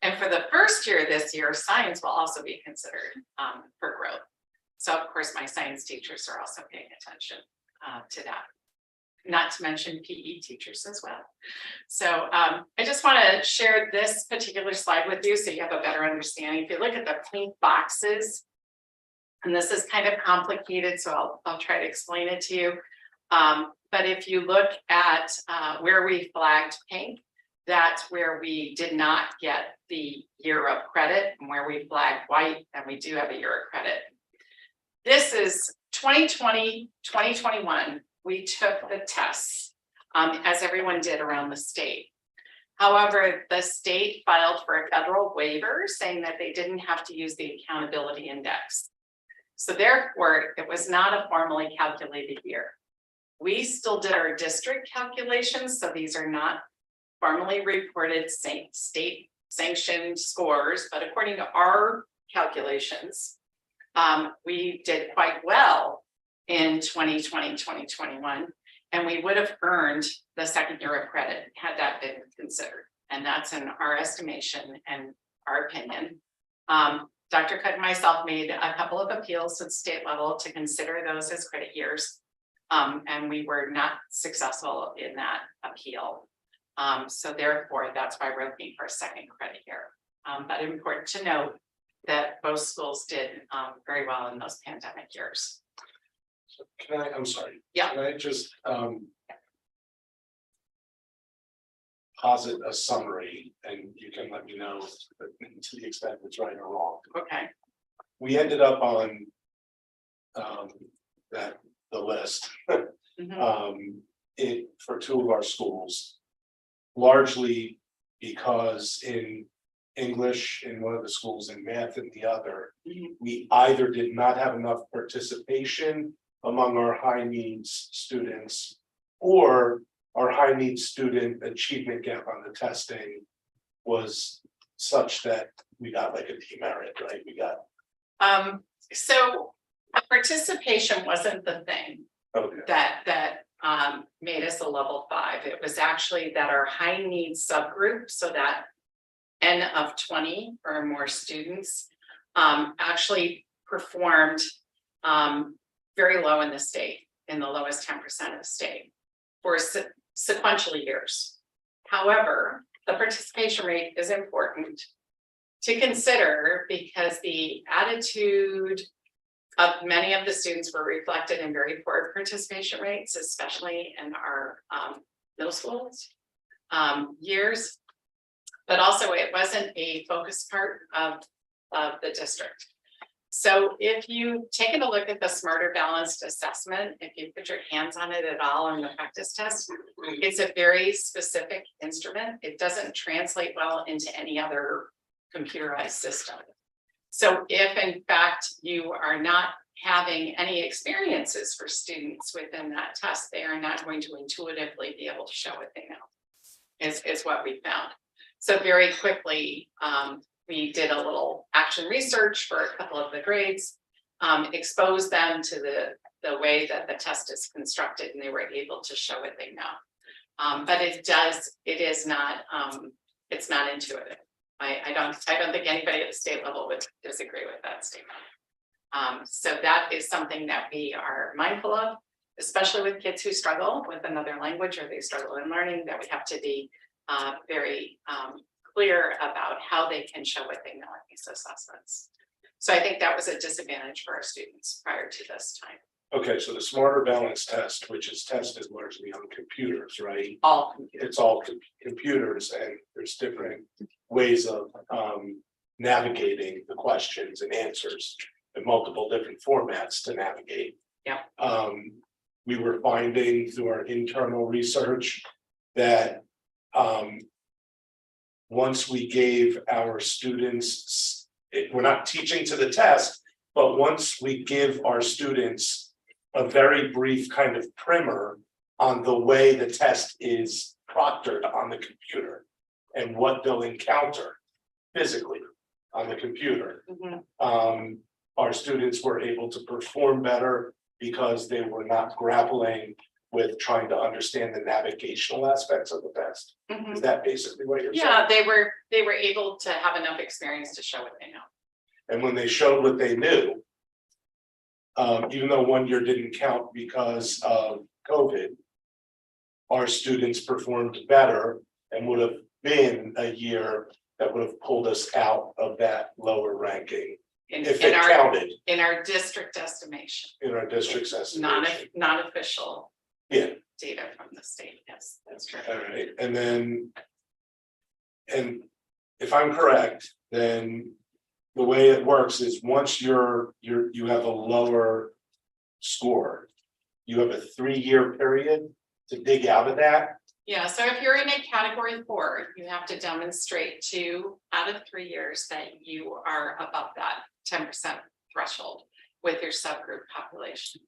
And for the first year this year, science will also be considered for growth. So of course, my science teachers are also paying attention to that. Not to mention PE teachers as well. So I just want to share this particular slide with you so you have a better understanding. If you look at the pink boxes, and this is kind of complicated, so I'll try to explain it to you. But if you look at where we flagged pink, that's where we did not get the year of credit, and where we flagged white, and we do have a year of credit. This is 2020, 2021. We took the tests, as everyone did around the state. However, the state filed for a federal waiver saying that they didn't have to use the accountability index. So therefore, it was not a formally calculated year. We still did our district calculations, so these are not formally reported state sanctioned scores, but according to our calculations, we did quite well in 2020, 2021, and we would have earned the second year of credit had that been considered. And that's in our estimation and our opinion. Dr. Cook and myself made a couple of appeals to the state level to consider those as credit years. And we were not successful in that appeal. So therefore, that's why we're looking for a second credit year. But important to note that both schools did very well in those pandemic years. So I'm sorry. Yeah. Can I just posit a summary, and you can let me know to the extent it's right or wrong. Okay. We ended up on the list Mhm. for 2 of our schools, largely because in English in one of the schools and math in the other, Mhm. we either did not have enough participation among our high needs students, or our high needs student achievement gap on the testing was such that we got like a demerit, right? We got. So participation wasn't the thing Okay. that made us a level 5. It was actually that our high needs subgroup, so that N of 20 or more students, actually performed very low in the state, in the lowest 10% of the state for sequential years. However, the participation rate is important to consider because the attitude of many of the students were reflected in very poor participation rates, especially in our middle schools years. But also it wasn't a focus part of the district. So if you've taken a look at the Smarter Balanced Assessment, if you put your hands on it at all on the practice test, it's a very specific instrument. It doesn't translate well into any other computerized system. So if in fact you are not having any experiences for students within that test, they are not going to intuitively be able to show what they know, is what we found. So very quickly, we did a little action research for a couple of the grades, exposed them to the way that the test is constructed, and they were able to show what they know. But it's not intuitive. I don't think anybody at the state level would disagree with that statement. So that is something that we are mindful of. especially with kids who struggle with another language or they struggle in learning, that we have to be very clear about how they can show what they know in these assessments. So I think that was a disadvantage for our students prior to this time. Okay, so the Smarter Balance test, which is tested largely on computers, right? All computers. It's all computers and there's different ways of navigating the questions and answers in multiple different formats to navigate. Yeah. We were finding through our internal research that once we gave our students, we're not teaching to the test, but once we give our students a very brief kind of primer on the way the test is proctored on the computer and what they'll encounter physically on the computer. Our students were able to perform better because they were not grappling with trying to understand the navigational aspects of the test. Is that basically what you're saying? Yeah, they were able to have enough experience to show what they know. And when they showed what they knew, even though 1 year didn't count because of COVID, our students performed better and would have been a year that would have pulled us out of that lower ranking if it counted In our district estimation, in our district's estimation. not official. Yeah. Data from the state, yes, that's true. All right, and then, and if I'm correct, then the way it works is once you have a lower score, you have a 3-year period to dig out of that. Yeah, so if you're in a category 4, you have to demonstrate 2 out of 3 years that you are above that 10% threshold with your subgroup population.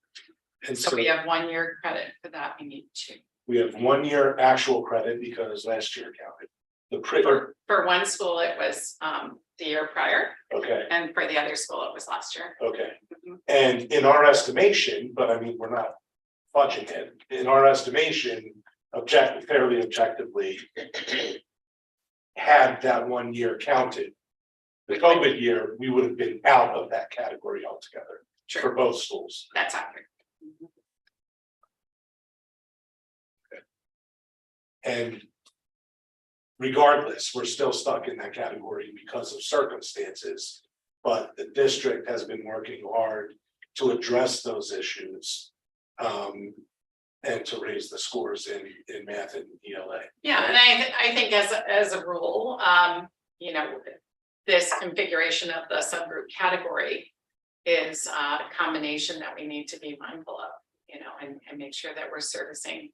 And So we have 1 year credit for that, we need 2. we have 1 year actual credit because last year counted. For one school, it was the year prior, Okay, and for the other school, it was last year. okay. And in our estimation, but I mean, we're not fudging it, in our estimation, fairly objectively, had that 1 year counted, the COVID year, we would have been out of that category altogether for True, both schools. that's accurate. And regardless, we're still stuck in that category because of circumstances. But the district has been working hard to address those issues. And to raise the scores in math and ELA. Yeah, and I think as a rule, you know, this configuration of the subgroup category is a combination that we need to be mindful of, you know, and make sure that we're servicing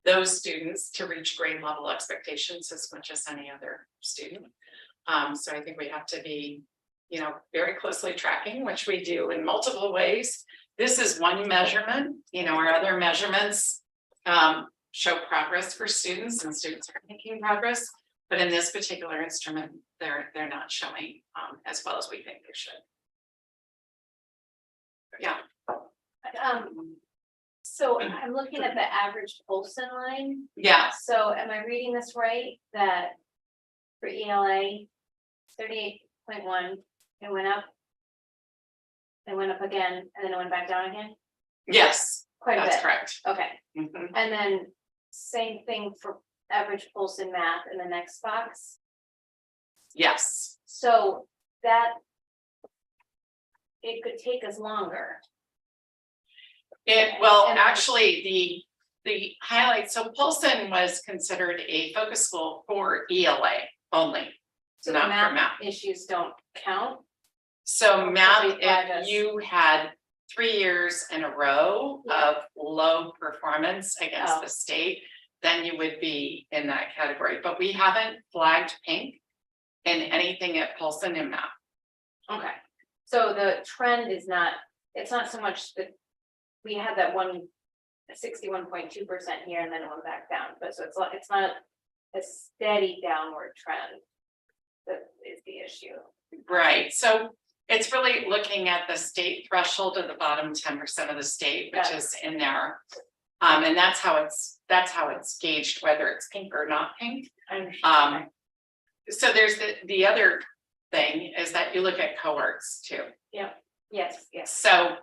those students to reach grade level expectations as much as any other student. So I think we have to be, you know, very closely tracking, which we do in multiple ways. This is one measurement, you know, our other measurements show progress for students and students are making progress. But in this particular instrument, they're not showing as well as we think they should. Yeah. So I'm looking at the average Olson line. Yeah, So am I reading this right? That for ELA, 38.1, it went up. It went up again, and then it went back down again, yes, quite a that's bit. correct. Okay, Mhm. and then same thing for average pulse in math in the next box. Yes, So that it could take us longer. well, And- actually, the highlight, so Polson was considered a focus school for ELA only. So the Not for math. math issues don't count. So math, Provide if us- you had 3 years in a row of low performance against Oh. the state, then you would be in that category, but we haven't flagged pink in anything at Polson in math. Okay, so the trend is not, it's not so much that we had that 61.2% here and then it went back down, but so it's not a steady downward trend. That is the issue. Right, so it's really looking at the state threshold of the bottom 10% of the state, which Got it. is in there. And that's how it's gauged, whether it's pink or not pink. I understand. So there's the other thing is that you look at cohorts too. Yes, yes. So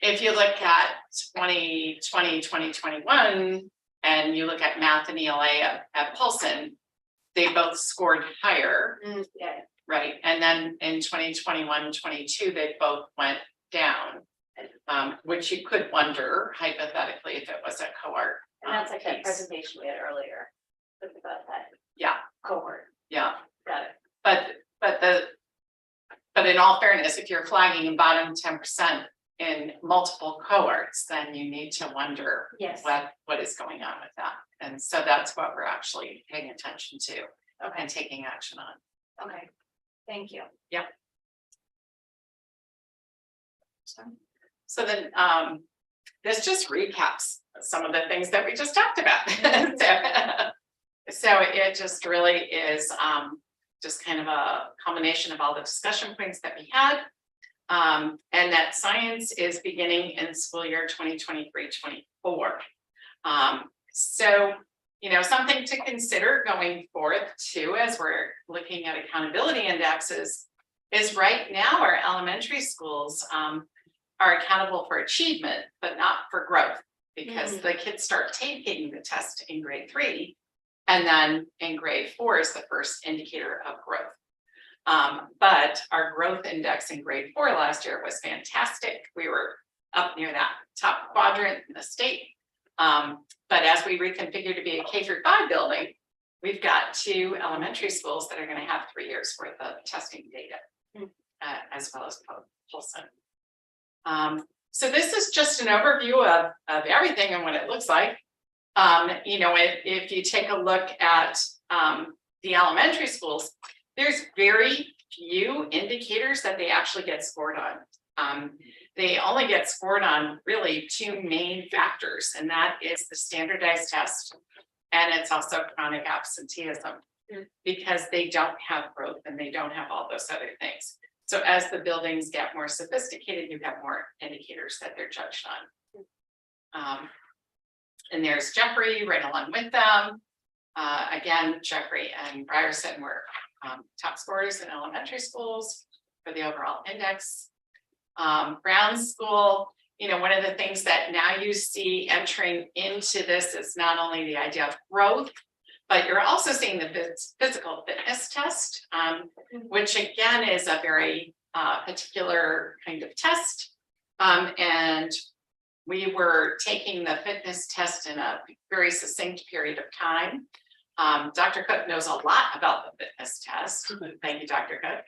if you look at 2020, 2021, and you look at math and ELA at Paulson, they both scored higher, Yeah. right? And then in 2021, 22, they both went down. Which you could wonder hypothetically if it was a cohort. And that's like that piece. presentation we had earlier. Look about that Yeah, cohort. yeah. Got it. But in all fairness, if you're flagging a bottom 10% in multiple cohorts, then you need to wonder Yes. what is going on with that. And so that's what we're actually paying attention to Okay, and taking action on. okay. Thank you. So then, this just recaps some of the things that we just talked about. So it just really is, just kind of a combination of all the discussion points that we had. And that science is beginning in school year 2023-24. So, something to consider going forth too, as we're looking at accountability indexes, is right now our elementary schools are accountable for achievement, but not for growth. Because the kids start taking the test in grade 3, and then in grade 4 is the first indicator of growth. But our growth index in grade 4 last year was fantastic. We were up near that top quadrant in the state. But as we reconfigure to be a K-5 building, we've got 2 elementary schools that are going to have 3 years worth of testing data, as well as Paulson. So this is just an overview of everything and what it looks like. If you take a look at the elementary schools, there's very few indicators that they actually get scored on. They only get scored on really 2 main factors, and that is the standardized test, and it's also chronic absenteeism, because they don't have growth and they don't have all those other things. So as the buildings get more sophisticated, you have more indicators that they're judged on. And there's Jeffrey right along with them. Again, Jeffrey and Ryerson were top scorers in elementary schools for the overall index. Brown School, one of the things that now you see entering into this is not only the idea of growth, but you're also seeing the physical fitness test, which again is a very particular kind of test. And we were taking the fitness test in a very succinct period of time. Dr. Cook knows a lot about the fitness test. Thank you, Dr. Cook.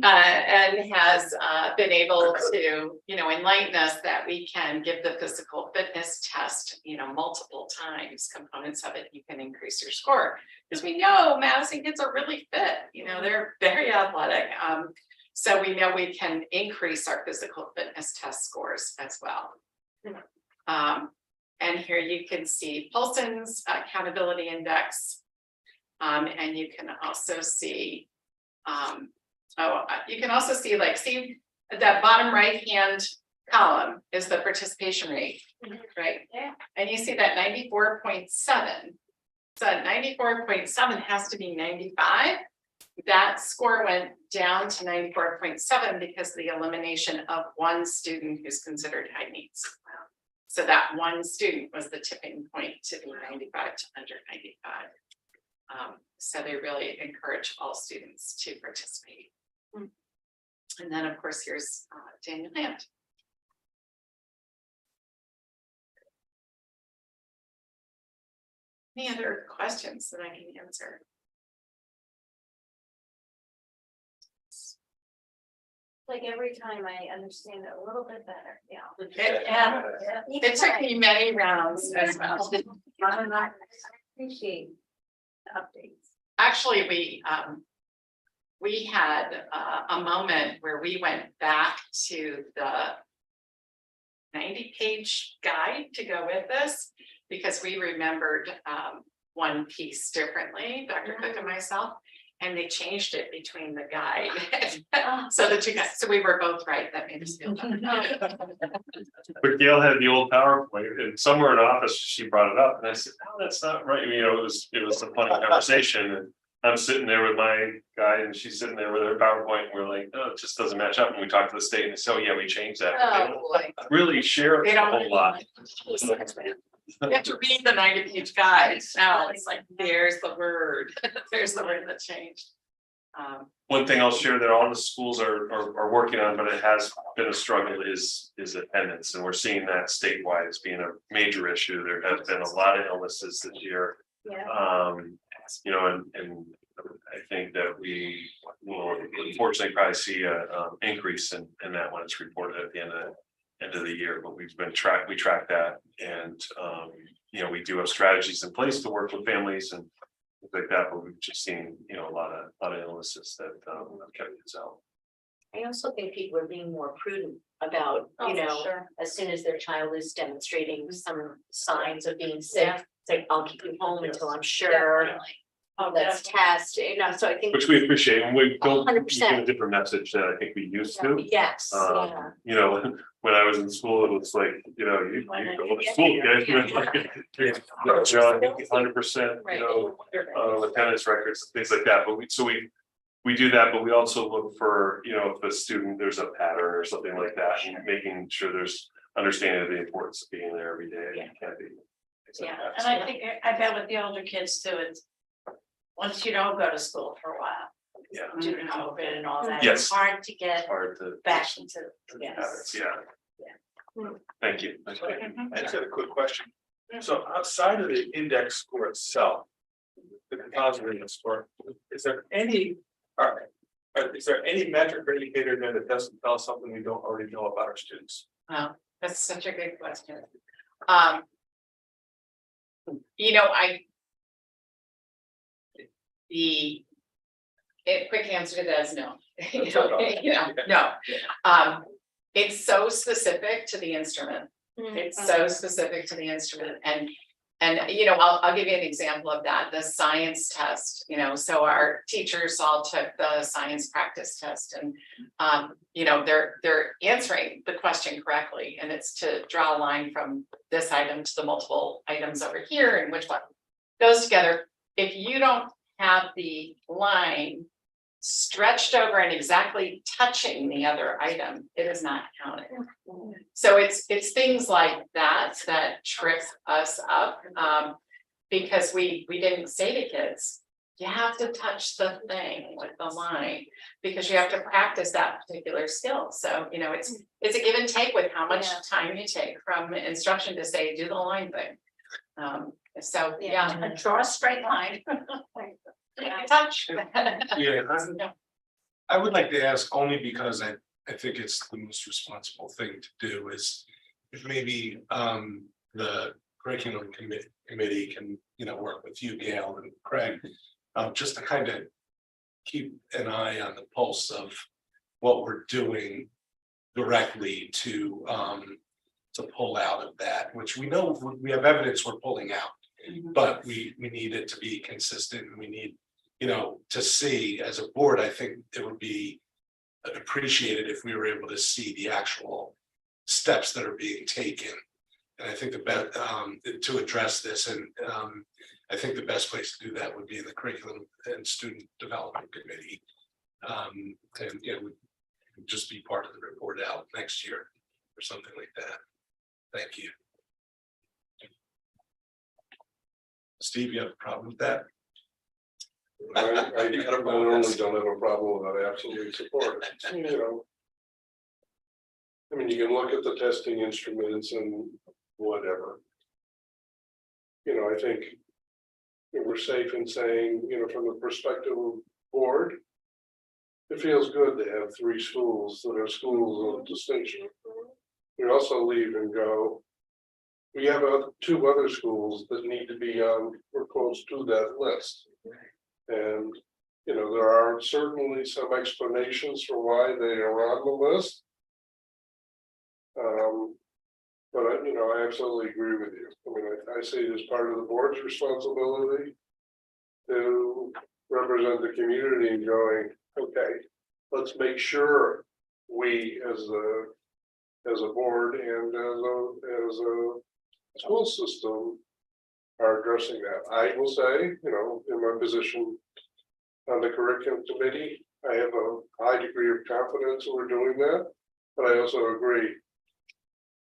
And has been able to, enlighten us that we can give the physical fitness test, multiple times, components of it, you can increase your score. Because we know Madison kids are really fit, they're very athletic. So we know we can increase our physical fitness test scores as well. And here you can see Paulson's accountability index. And you can also see, see that bottom right hand column is the participation rate, right? Yeah. And you see that 94.7. So 94.7 has to be 95. That score went down to 94.7 because of the elimination of one student who's considered high needs. So that one student was the tipping point to be 95 to under 95. So they really encourage all students to participate. And then, of course, here's Daniel Hand. Any other questions that I can answer? Like every time I understand it a little bit better, It took me many rounds as well. I appreciate the updates. Actually, we had a moment where we went back to the 90-page guide to go with this, because we remembered one piece differently, Dr. Cook and myself, and they changed it between the guide. So the 2 guys, so we were both right. That made us feel better. But Gail had the old PowerPoint, and somewhere in the office, she brought it up, and I said, "No, that's not right." It was a funny conversation, and I'm sitting there with my guy and she's sitting there with her PowerPoint, and we're like, oh, it just doesn't match up, and we talked to the state and they said, oh, yeah, we changed that. But they don't boy. really share They a don't- whole lot. You have to read the 90-page guide. No, it's like, there's the word, there's the word that changed. One thing I'll share that all the schools are working on, but it has been a struggle, is attendance, and we're seeing that statewide as being a major issue. There has been a lot of illnesses this year. Yeah. You know, and I think that we will unfortunately probably see a increase in that when it's reported at the end of the year, but we track that, and you know, we do have strategies in place to work with families and things like that, but we've just seen, you know, a lot of illnesses that have kept us out. I also think people are being more prudent about, you know, as soon as their child is demonstrating some signs of being sick, Yeah. it's like, I'll keep you home until I'm sure. Oh, Let's test, you know, so I think, Which we appreciate, and we don't give 100%. a different message that I think we used to. yes, yeah. You know, when I was in school, it was like, you know, you go to school, guys. John, 100%, you know, attendance records, things like that, but we do that, but we also look for, you know, if a student, there's a pattern or something like that, and making sure there's understanding of the importance of being there every day. Yeah. You can't be. things like Yeah, that. and I think, I bet with the older kids too, it's, once you don't go to school for a while, Yeah, due to COVID and all that. Yes. It's hard to get hard to. back into, Habits, yes. yeah. Thank you. I just had a quick question. So outside of the index score itself, the composite index score, is there any, is there any metric or indicator there that doesn't tell us something we don't already know about our students? Wow, that's such a good question. You know, quick answer to that is no. No. It's so specific to the instrument. It's so specific to the instrument, and you know, I'll give you an example of that, the science test, you know, so our teachers all took the science practice test, and you know, they're answering the question correctly, and it's to draw a line from this item to the multiple items over here and which one goes together. If you don't have the line stretched over and exactly touching the other item, it is not counted. So it's things like that trip us up, because we didn't say to kids, you have to touch the thing with the line, because you have to practice that particular skill. So, you know, it's a give and take with how much time you take from instruction to say, do the line thing. So, yeah. And draw a straight line. Touch. Yeah, I would like to ask only because I think it's the most responsible thing to do is if maybe the curriculum committee can, you know, work with you, Gail and Craig, just to kind of keep an eye on the pulse of what we're doing directly to pull out of that, which we know we have evidence we're pulling out. But we need it to be consistent, and we need, you know, to see as a board, I think it would be appreciated if we were able to see the actual steps that are being taken. And I think the best to address this, and I think the best place to do that would be in the curriculum and student development committee. And you know, just be part of the report out next year or something like that. Thank you. Steve, you have a problem with that? I normally don't have a problem with that, I absolutely support it, you know. I mean, you can look at the testing instruments and whatever. You know, I think we're safe in saying, you know, from the perspective of board, it feels good to have 3 schools that are schools of distinction. We also leave and go, we have 2 other schools that need to be on or close to that list. And, you know, there are certainly some explanations for why they are on the list. But, you know, I absolutely agree with you. I mean, I see it as part of the board's responsibility to represent the community and going, okay, let's make sure we as a board and as a school system are addressing that. I will say, you know, in my position on the curriculum committee. I have a high degree of confidence we're doing that, but I also agree.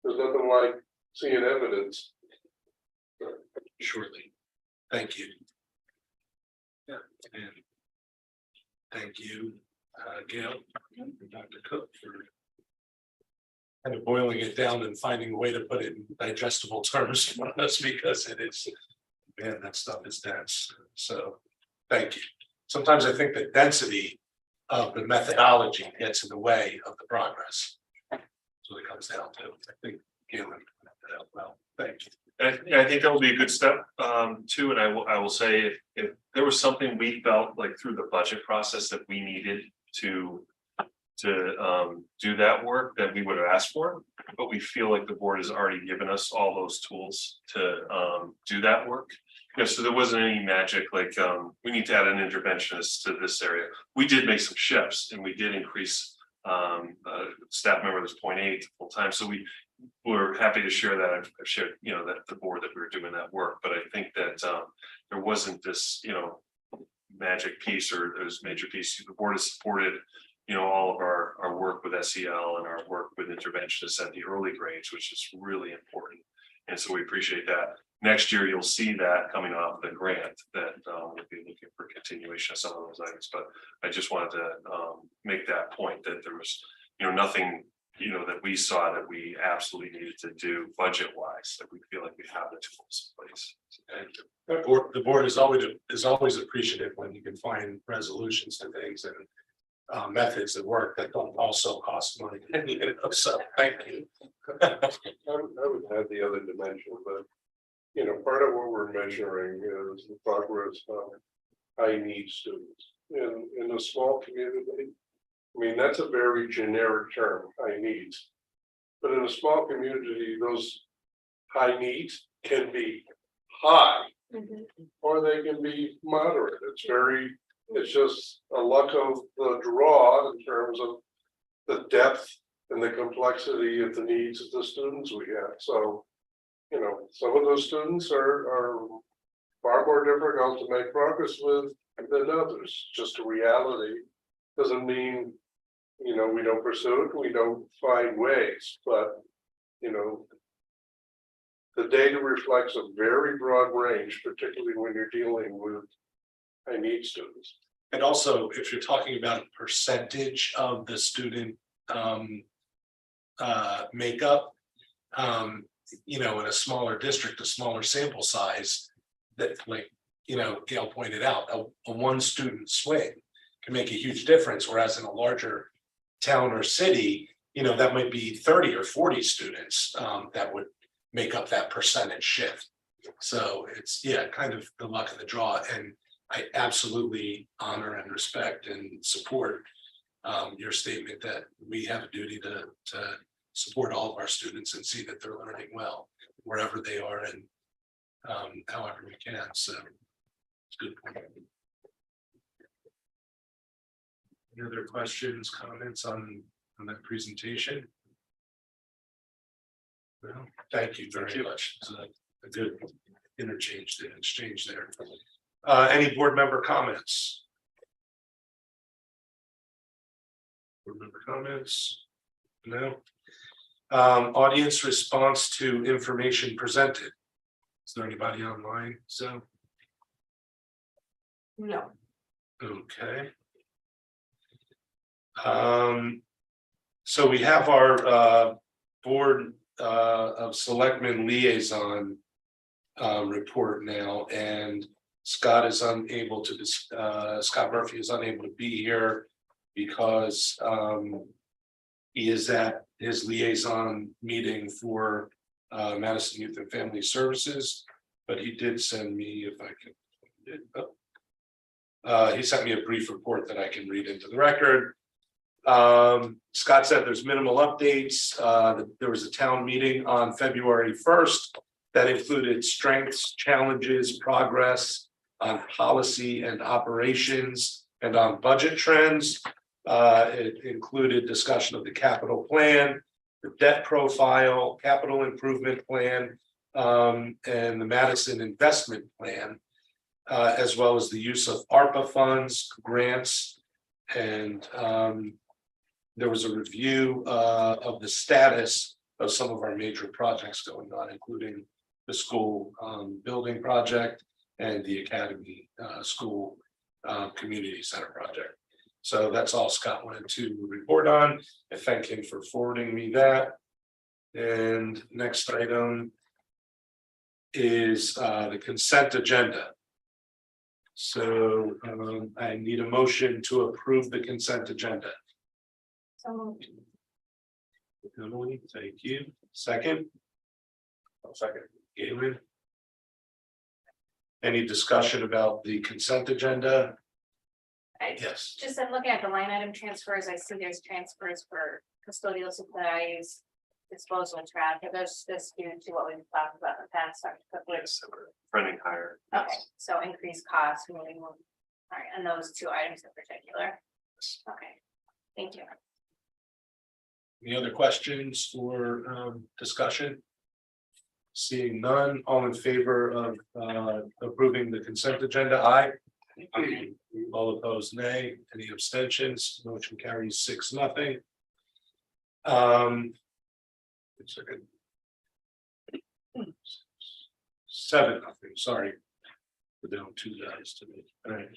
There's nothing like seeing evidence. Surely. Thank you. Yeah, and thank you, Gail, and Dr. Cook for kind of boiling it down and finding a way to put it in digestible terms for us, because it is, man, that stuff is dense. So, thank you. Sometimes I think the density of the methodology gets in the way of the progress. That's what it comes down to. I think Galen pointed that out well. Thank you. I think that will be a good step too, and I will say if there was something we felt like through the budget process that we needed to do that work, that we would have asked for, but we feel like the board has already given us all those tools to do that work. You know, so there wasn't any magic like we need to add an interventionist to this area. We did make some shifts and we did increase staff member was 0.8 full time. So we're happy to share that. I've shared, you know, that the board that we were doing that work, but I think that there wasn't this, you know, magic piece or this major piece. The board has supported, you know, all of our work with SEL and our work with interventionists at the early grades, which is really important. And so we appreciate that. Next year, you'll see that coming off the grant that we'll be looking for continuation of some of those items. But I just wanted to make that point that there was, you know, nothing, you know, that we saw that we absolutely needed to do budget wise, that we feel like we have the tools in place. So thank you. The board is always appreciative when you can find resolutions to things and methods that work that don't also cost money. So thank you. I would add the other dimension, but you know, part of what we're measuring is the progress of high need students in a small community. I mean, that's a very generic term, high needs. But in a small community, those high needs can be high or they can be moderate. It's just a luck of the draw in terms of the depth and the complexity of the needs of the students we have. So, you know, some of those students are far more difficult to make progress with than others. Just a reality. Doesn't mean, you know, we don't pursue it, we don't find ways, but, you know, the data reflects a very broad range, particularly when you're dealing with high need students. And also, if you're talking about a percentage of the student makeup, you know, in a smaller district, a smaller sample size, that, like, you know, Gail pointed out, a one student swing can make a huge difference, whereas in a larger town or city, you know, that might be 30 or 40 students that would make up that percentage shift. So it's, yeah, kind of the luck of the draw. And I absolutely honor and respect and support your statement that we have a duty to support all of our students and see that they're learning well wherever they are and however we can. So it's a good point. Any other questions, comments on that presentation? Well, thank you very much. It's a good exchange there. Any board member comments? Board member comments? No. Audience response to information presented. Is there anybody online? So. No. Okay. So we have our board of selectmen liaison report now, and Scott is unable to Scott Murphy is unable to be here because he is at his liaison meeting for Madison Youth and Family Services, but he did send me, if I can, he sent me a brief report that I can read into the record. Scott said there's minimal updates. There was a town meeting on February 1st that included strengths, challenges, progress on policy and operations and on budget trends. It included discussion of the capital plan, the debt profile, capital improvement plan, and the Madison investment plan. as well as the use of ARPA funds, grants, and there was a review of the status of some of our major projects going on, including the school building project and the academy school community center project. So that's all Scott wanted to report on. I thank him for forwarding me that. And next item is the consent agenda. So I need a motion to approve the consent agenda. So Emily, thank you. Second? Second. Galen? Any discussion about the consent agenda? I Yes. just, I'm looking at the line item transfers. I see there's transfers for custodial supplies, disposal and trash. Are those this due to what we've talked about in the past? Yes, so we're trending higher. Okay, so increased costs moving. All right, and those two items in particular. Okay, thank you. Any other questions or discussion? Seeing none, all in favor of approving the consent agenda, aye. All opposed, nay. Any abstentions? Motion carries 6-0. It's like 7-0, sorry. We're down 2 guys to me. All right.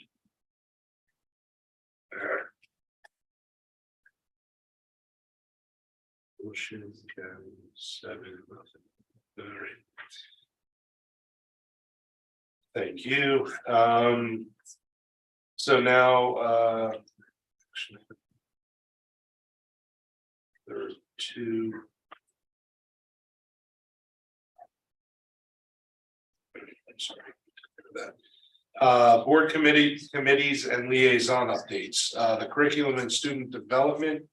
Motion carries 7-0. All right. Thank you. So now, there are 2. I'm sorry. Board committees and liaison updates, the curriculum and student development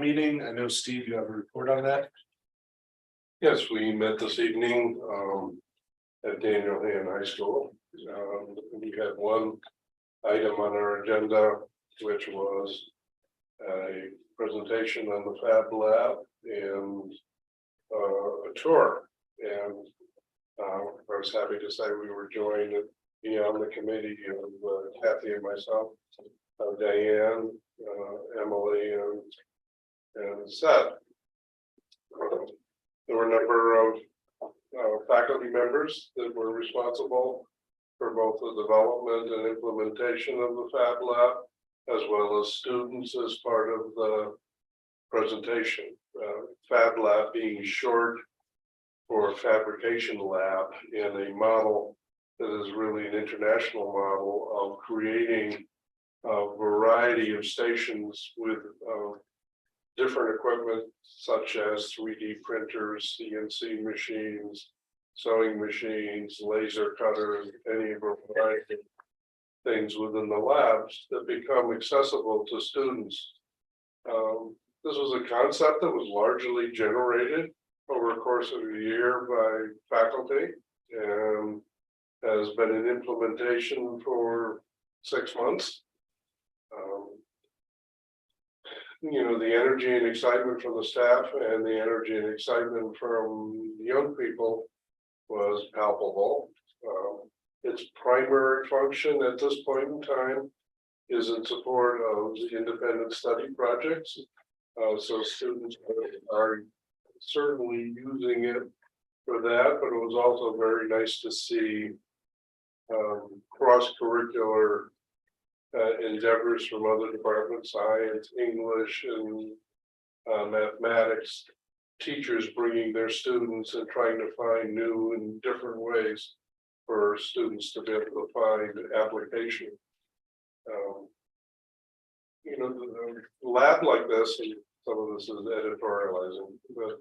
meeting. I know, Steve, you have a report on that. Yes, we met this evening at Daniel Han High School. We had one item on our agenda, which was a presentation on the Fab Lab and a tour. And I was happy to say we were joined beyond the committee of Kathy and myself, Diane, Emily, and Seth. There were a number of faculty members that were responsible for both the development and implementation of the Fab Lab, as well as students as part of the presentation. Fab Lab being short for fabrication lab, and a model that is really an international model of creating a variety of stations with different equipment such as 3D printers, CNC machines, sewing machines, laser cutters, any variety of things within the labs that become accessible to students. This was a concept that was largely generated over the course of a year by faculty and has been in implementation for 6 months. You know, the energy and excitement from the staff and the energy and excitement from young people was palpable. Its primary function at this point in time is in support of the independent study projects. So students are certainly using it for that, but it was also very nice to see cross-curricular endeavors from other departments, science, English, and mathematics, teachers bringing their students and trying to find new and different ways for students to be able to find application. You know, the lab like this, and some of this is editorializing, but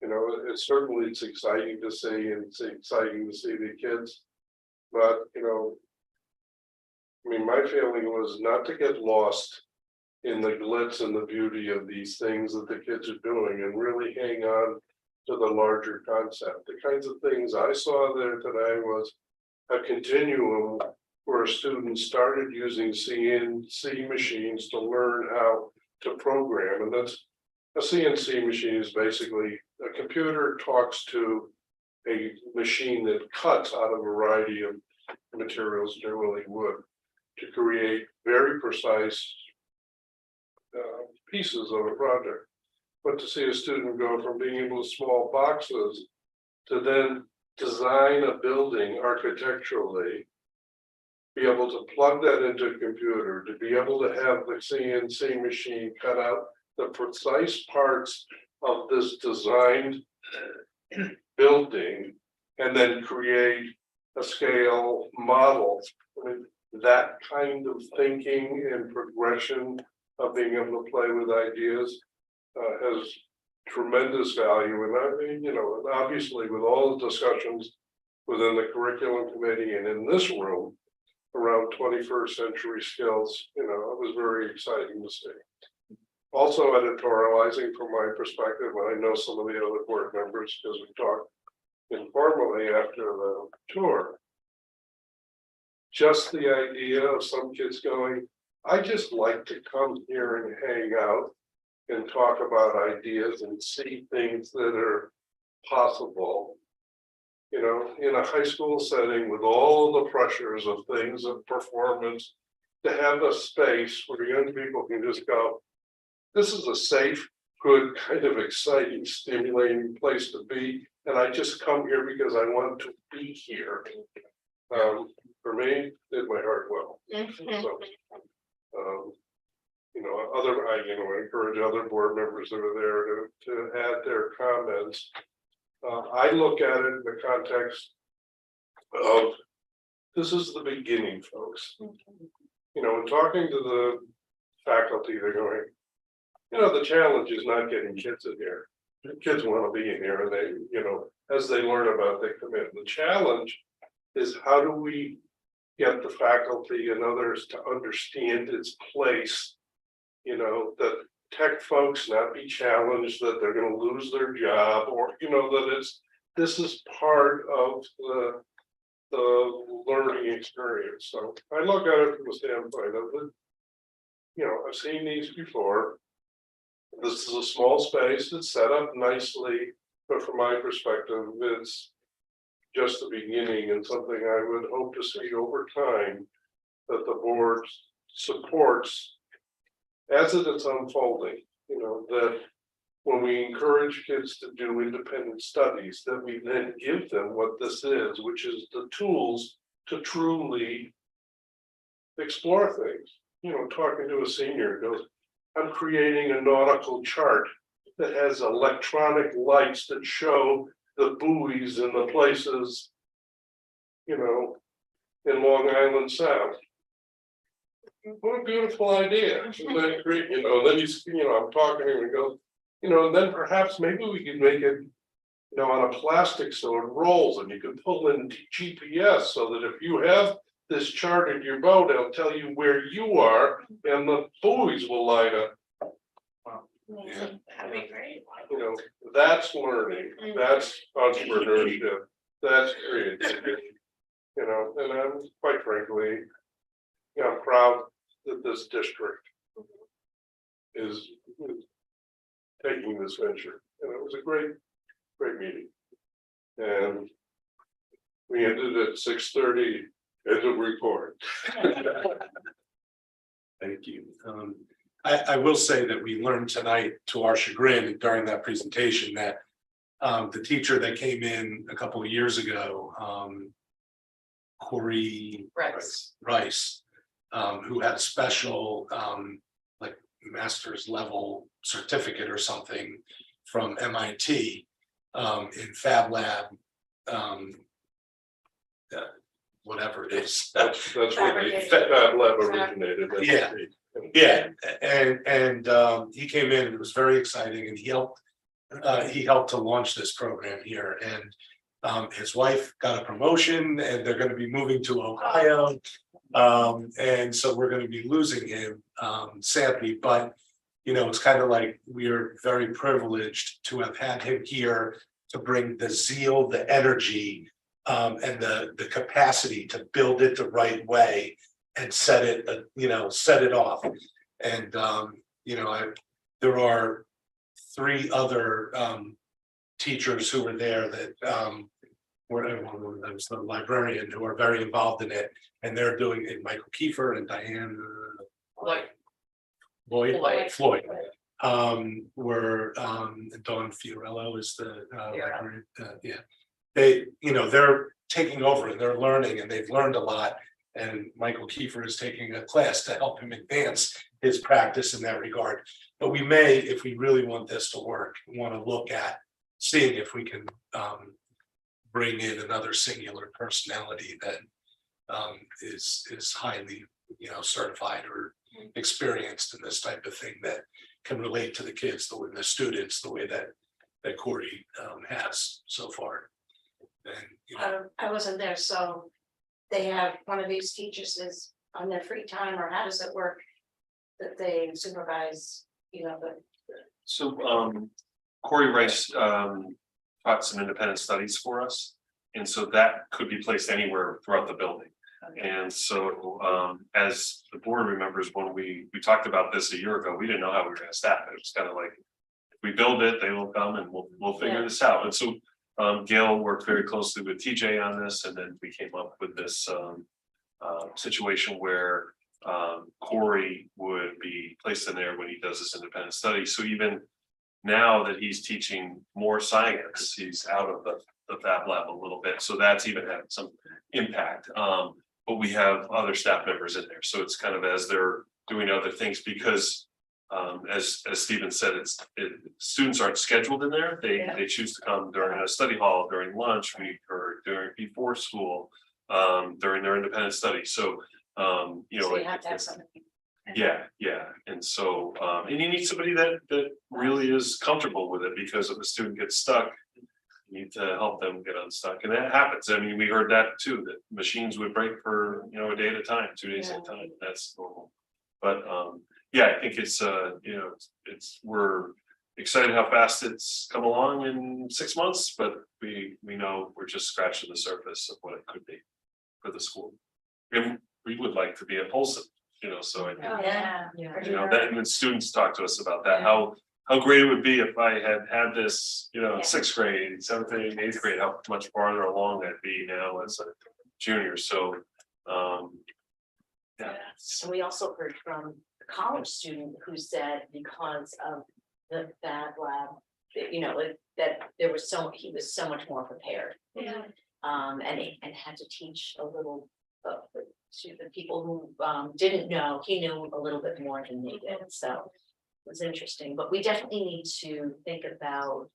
you know, it's exciting to see, and it's exciting to see the kids. But you know, I mean, my feeling was not to get lost in the glitz and the beauty of these things that the kids are doing, and really hang on to the larger concept. The kinds of things I saw there today was a continuum where students started using CNC machines to learn how to program. And that's a CNC machine is basically a computer talks to a machine that cuts out a variety of materials generally would, to create very precise pieces of a project. But to see a student go from being able to small boxes to then design a building architecturally, be able to plug that into a computer, to be able to have the CNC machine cut out the precise parts of this designed building, and then create a scale model. I mean, that kind of thinking and progression of being able to play with ideas has tremendous value. And I mean, you know, and obviously with all the discussions within the curriculum committee and in this room around 21st century skills, you know, it was very exciting to see. Also editorializing from my perspective, and I know some of the other board members, because we talked informally after the tour. Just the idea of some kids going, I just like to come here and hang out and talk about ideas and see things that are possible. You know, in a high school setting with all the pressures of things of performance, to have a space where young people can just go, this is a safe, good, kind of exciting, stimulating place to be. And I just come here because I want to be here. For me, did my heart well. So, you know, I encourage other board members that are there to add their comments. I look at it in the context of, this is the beginning, folks. You know, in talking to the faculty, they're going, you know, the challenge is not getting kids in here. The kids want to be in here, and they, you know, as they learn about, they come in. The challenge is, how do we get the faculty and others to understand its place? You know, that tech folks not be challenged that they're going to lose their job, or, you know, that this is part of the learning experience. So I look at it from the standpoint of, you know, I've seen these before. This is a small space, it's set up nicely, but from my perspective, it's just the beginning and something I would hope to see over time that the board supports as it is unfolding. You know, that when we encourage kids to do independent studies, that we then give them what this is, which is the tools to truly explore things. You know, talking to a senior goes, I'm creating a nautical chart that has electronic lights that show the buoys and the places, you know, in Long Island Sound. What a beautiful idea. Isn't that great? You know, then he's, you know, I'm talking to him and goes, you know, and then perhaps maybe we could make it, you know, on a plastic so it rolls and you can pull in GPS so that if you have this chart in your boat, it'll tell you where you are and the buoys will light up. Amazing. That'd be great. You know, that's learning, that's entrepreneurship, that's creativity. You know, and I'm quite frankly, you know, proud that this district is taking this venture. And it was a great meeting. And we ended at 6:30. End of report. Thank you. I will say that we learned tonight, to our chagrin, during that presentation, that the teacher that came in a couple of years ago, Corey Rice, who had a special like master's level certificate or something from MIT in Fab Lab, whatever it is. That's where the Fab Lab originated. Yeah. Yeah, and he came in, and it was very exciting, and he helped to launch this program here, and his wife got a promotion, and they're going to be moving to Ohio. And so we're going to be losing him, sadly, but you know, it's kind of like we're very privileged to have had him here to bring the zeal, the energy, and the capacity to build it the right way and set it, you know, set it off. And you know, there are 3 other teachers who were there that there's the librarian who are very involved in it, and they're doing it, Michael Kiefer and Diane. Floyd. Where Dawn Fiorello is the librarian, yeah. They, they're taking over and they're learning and they've learned a lot. And Michael Kiefer is taking a class to help him advance his practice in that regard. But we may, if we really want this to work, want to look at seeing if we can bring in another singular personality that is highly, certified or experienced in this type of thing that can relate to the kids, the students, the way that Corey has so far. And I wasn't there, so they have one of these teachers is on their free time, or how does it work? That they supervise, the. So Corey Rice taught some independent studies for us. And so that could be placed anywhere throughout the building. And so as the board remembers, when we talked about this a year ago, we didn't know how we were gonna staff it. It was kind of like, if we build it, they will come and we'll figure this out. And so Gail worked very closely with TJ on this, and then we came up with this situation where Corey would be placed in there when he does his independent study. So even now that he's teaching more science, he's out of the Fab Lab a little bit. So that's even had some impact. But we have other staff members in there. So it's kind of as they're doing other things, because as Stephen said, students aren't scheduled in there. They choose to come during a study hall, during lunch week, or before school, during their independent study. So So you have to have something. Yeah, and so and you need somebody that really is comfortable with it, because if a student gets stuck, you need to help them get unstuck, and that happens. I mean, we heard that too, that machines would break for a day at a time, 2 days at a time. That's normal. But yeah, I think it's we're excited how fast it's come along in 6 months, but we know we're just scratching the surface of what it could be for the school. And we would like to be at Polson, so I think, that when students talk to us about that, how great it would be if I had this, 6th grade, 7th grade, 8th grade, how much farther along I'd be now as a junior. So yeah. And we also heard from a college student who said because of the Fab Lab, that he was so much more prepared. Yeah. And had to teach a little to the people who didn't know. He knew a little bit more than they did, so it was interesting. But we definitely need to think about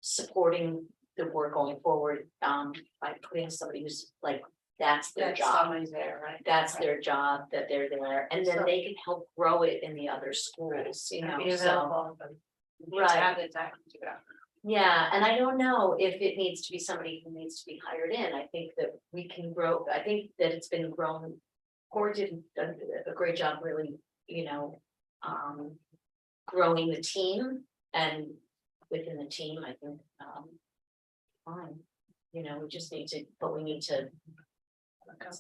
supporting the work going forward by putting somebody who's like, that's their job. Somebody's there, right? That's their job, that they're there, and then they can help grow it in the other schools, Be so. available, but you need to have the time to go. Yeah, and I don't know if it needs to be somebody who needs to be hired in. I think that we can grow, I think that it's been grown. Or did a great job really, growing the team, and within the team, I think, fine. We just need to, but we need to,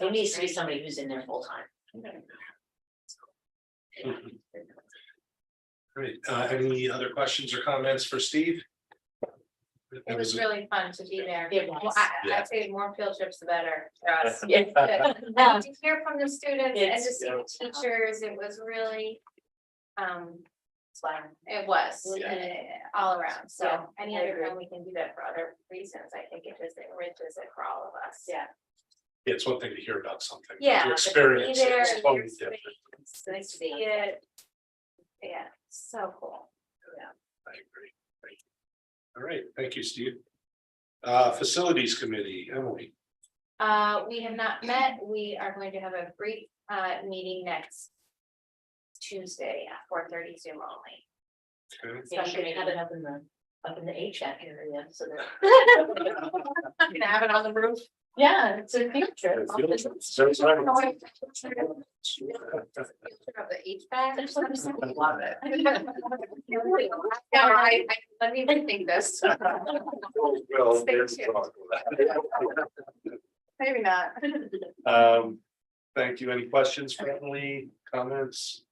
it needs to be somebody who's in there full time. Great. Any other questions or comments for Steve? It was really fun to be there. It was. Well, I'd say the more field trips, the better for us. Yeah. To hear from the students and to It's- see the teachers, it was really, it was all around. So Yeah, any I other agree. time we can do that for other reasons, I think it just enriches it for all of us. Yeah. It's one thing to hear about something. Yeah. To but experience be it there is and totally hear different. space and see it. Yeah, so cool. I agree. Thank you. All right, thank you, Steve. Facilities Committee, Emily. We have not met. We are going to have a brief meeting next Tuesday at 4:30 Zoom only. Okay. Yeah, you should have it up in the HVAC area, so that. Gonna have it on the roof. Yeah, it's a future. Of the HVAC. Love it. Let me rethink this. Well, Stay there's tuned. talk. Maybe not. Thank you. Any questions for Emily, comments?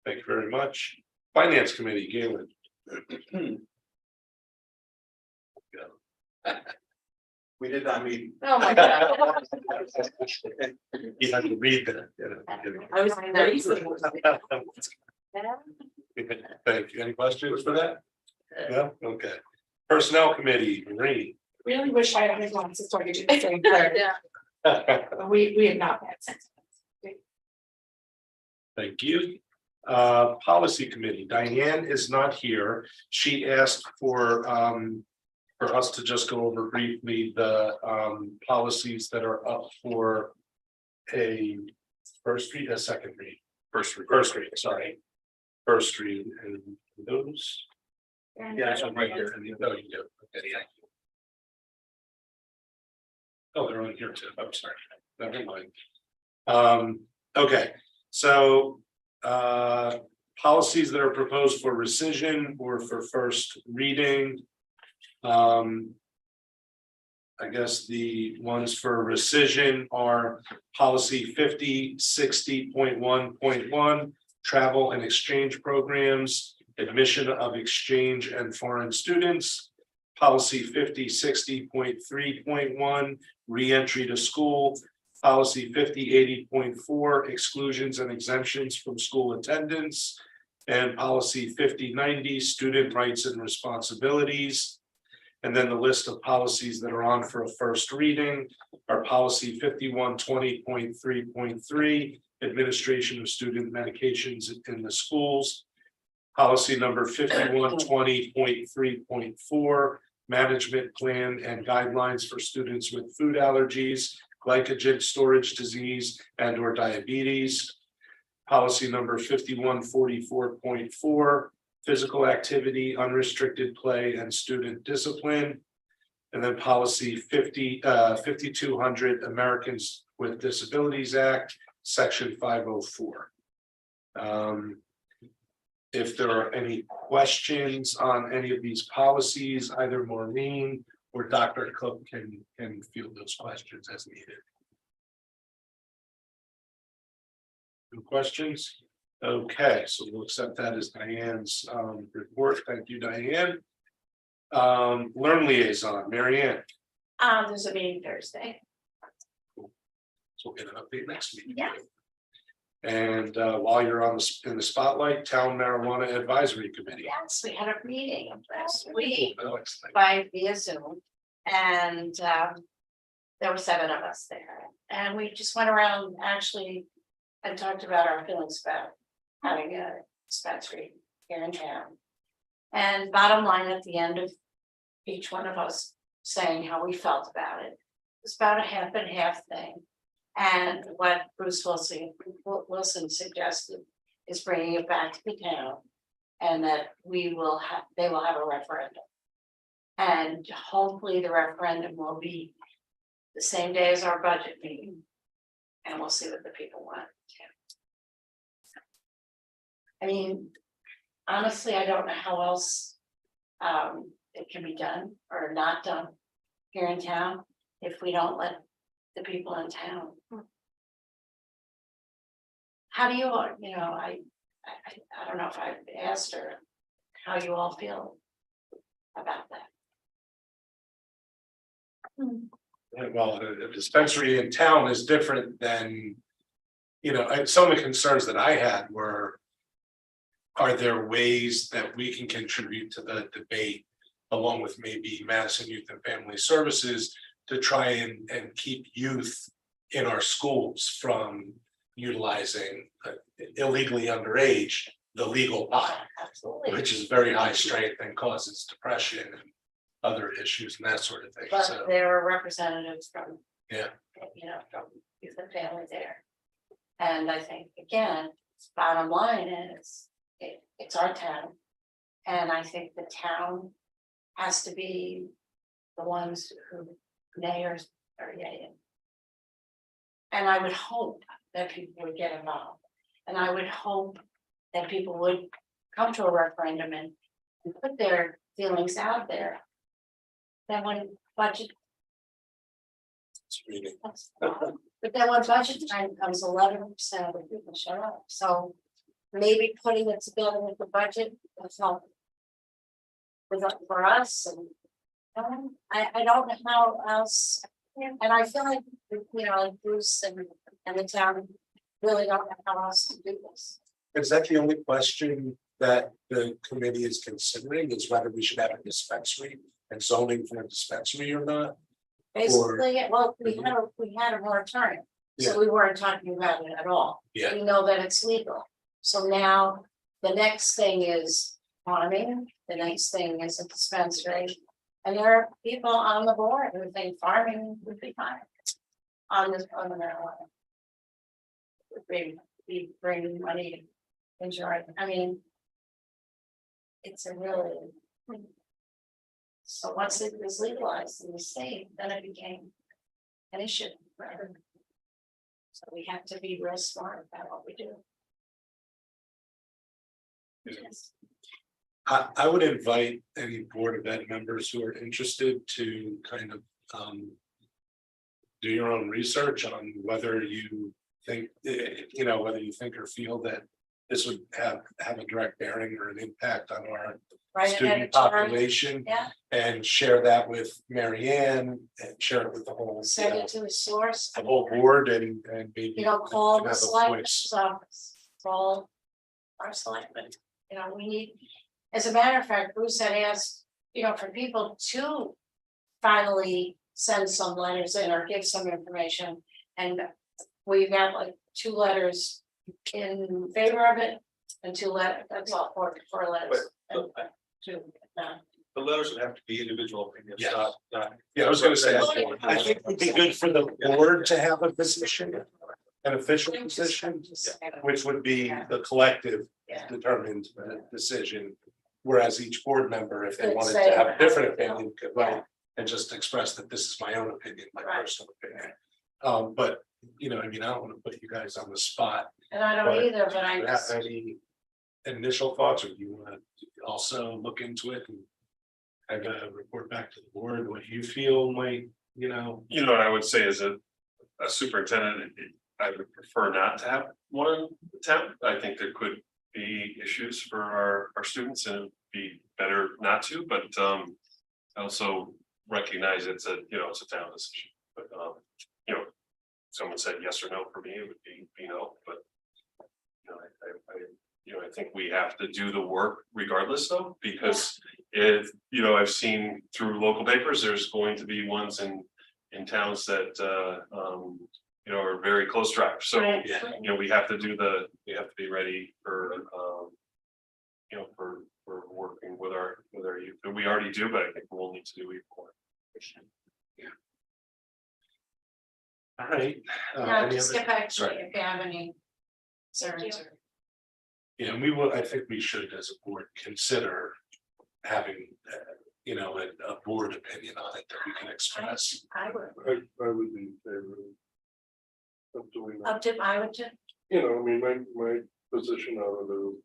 Thank you very much. Finance Committee, Galen. We did not meet. Oh, my God. You have to read that. I was Thank you. Any questions for that? No, okay. Personnel Committee, Marie. Really wish I had gone to start to do the same thing. Yeah. We have not met since. Thank you. Policy Committee, Diane is not here. She asked for us to just go over briefly the policies that are up for a first read, a second read, first read, sorry. First read and those. Yeah, I'm right here. And you know you do. Okay, thank you. Oh, they're on here too. I'm sorry. Never mind. Okay, so policies that are proposed for rescission or for first reading. I guess the ones for rescission are policy 5060.1.1, travel and exchange programs, admission of exchange and foreign students. Policy 5060.3.1, reentry to school. Policy 5080.4, exclusions and exemptions from school attendance. And policy 5090, student rights and responsibilities. And then the list of policies that are on for a first reading are policy 5120.3.3, administration of student medications in the schools. Policy number 5120.3.4, management plan and guidelines for students with food allergies, glycogen storage disease and or diabetes. Policy number 5144.4, physical activity, unrestricted play and student discipline. And then policy 5200, Americans with Disabilities Act, section 504. If there are any questions on any of these policies, either Maureen or Dr. Cook can field those questions as needed. No questions? Okay, so we'll accept that as Diane's report. Thank you, Diane. Learn liaison, Mary Ann. There's a meeting Thursday. So we'll get an update next week. Yeah. And while you're in the spotlight, Town Marijuana Advisory Committee. Yes, we had a meeting last week Oh, exciting. via Zoom. And there were 7 of us there. And we just went around actually and talked about our feelings about having a dispensary here in town. And bottom line, at the end of each one of us saying how we felt about it, it's about a half and half thing. And what Bruce Wilson suggested is bringing it back to the town. And that they will have a referendum. And hopefully the referendum will be the same day as our budget meeting. And we'll see what the people want. I mean, honestly, I don't know how else it can be done or not done here in town if we don't let the people in town. How do you, I don't know if I've asked her how you all feel about that. Well, a dispensary in town is different than, and some of the concerns that I had were, are there ways that we can contribute to the debate along with maybe Madison Youth and Family Services to try and keep youth in our schools from utilizing illegally underage, the legal pot, Absolutely. which is very high strength and causes depression and other issues and that sort of thing. But So, there are representatives from. Yeah. From youth and family there. And I think, again, bottom line is, it's our town. And I think the town has to be the ones who mayors are yaying. And I would hope that people would get involved. And I would hope that people would come to a referendum and put their feelings out there. Then when budget, it's really- but then when budget time comes, 11% of the people show up, so maybe putting it together with the budget will help. For us and I don't know how else, and I feel like, Bruce and the town really don't know how else to do this. Is that the only question that the committee is considering, is whether we should have a dispensary and zoning for a dispensary or not? Basically, well, we had a moratorium, so we weren't talking about it at all. Yeah. We know that it's legal, so now the next thing is farming, the next thing is a dispensary. And there are people on the board who think farming would be fine on the marijuana. Bring money, enjoy, I mean. It's a really. So once it was legalized in the state, then it became an issue for everyone. So we have to be real smart about what we do. Yes. I would invite any Board of Ed members who are interested to kind of do your own research on whether you think, whether you think or feel that this would have a direct bearing or an impact on our Write an student editorial, population. yeah. And share that with Mary Ann and share it with the whole, Send it to a source. the whole board and maybe. Call have the a selectmen's voice. office, call our selectmen, we need, as a matter of fact, Bruce had asked, for people to finally send some letters in or give some information. And we got like 2 letters in favor of it and 2 letters, that's all, 4 letters. And 2, The letters would have to be individual opinions, Yes. not. Yeah, I was gonna say, I think it would be good for the board to have a position, an official position, which would be the collective Yeah. determined decision. Whereas each board member, if they Could wanted say to have a how different they feel. opinion, could write and just express that this is my own opinion, my Right. personal opinion. But, I don't wanna put you guys on the spot. And I don't But either, but I Do you have just, any initial thoughts, or do you wanna also look into it and have a report back to the board, what you feel might, What I would say as a superintendent, I would prefer not to have one attempt. I think there could be issues for our students and it'd be better not to, but I also recognize it's a town decision, but someone said yes or no for me, it would be no, but I think we have to do the work regardless though, because if, I've seen through local papers, there's going to be ones in towns that are very close drive, so Right. we have to be ready for for working with our youth, and we already do, but I think we'll need to do even more. all right. now any just other- get back to sorry. me if you have any. concerns or- Yeah, and we will, I think we should, as a board, consider having, a board opinion on it that we can express. I would, I would be in favor of doing that. I would too. My position on it is.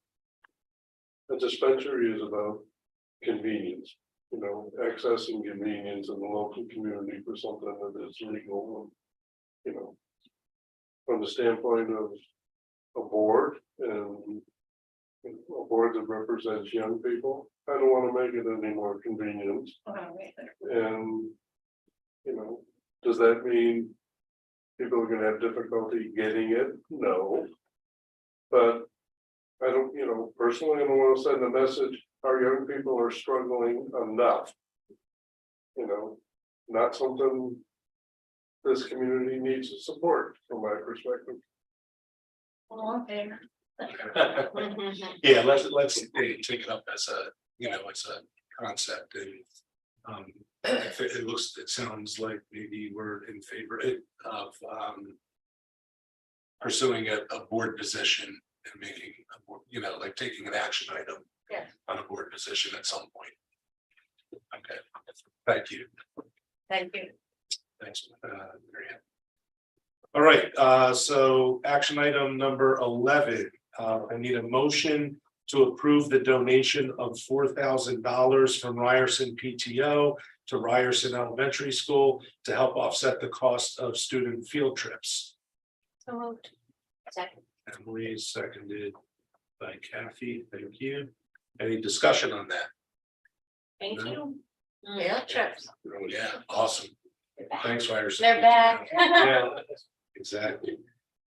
A dispensary is about convenience, access and convenience in the local community for something that is legal. From the standpoint of a board and a board that represents young people, I don't want to make it any more convenient. And, does that mean people are gonna have difficulty getting it? No. But I don't, personally, I don't wanna send a message, our young people are struggling enough. Not something this community needs to support, from my perspective. Okay. Yeah, let's take it up as a, it's a concept and. It sounds like maybe we're in favor of pursuing a board position and making, like taking an action item. Yeah. On a board position at some point. Okay, thank you. Thank you. Thanks, Mary Ann. All right, so action item number 11, I need a motion to approve the donation of $4,000 from Ryerson PTO to Ryerson Elementary School to help offset the cost of student field trips. So moved. Second. Emily, seconded by Kathy, thank you. Any discussion on that? Thank No. you. Field trips. Oh, yeah, awesome. Thanks, Ryder. They're back. Yeah, exactly.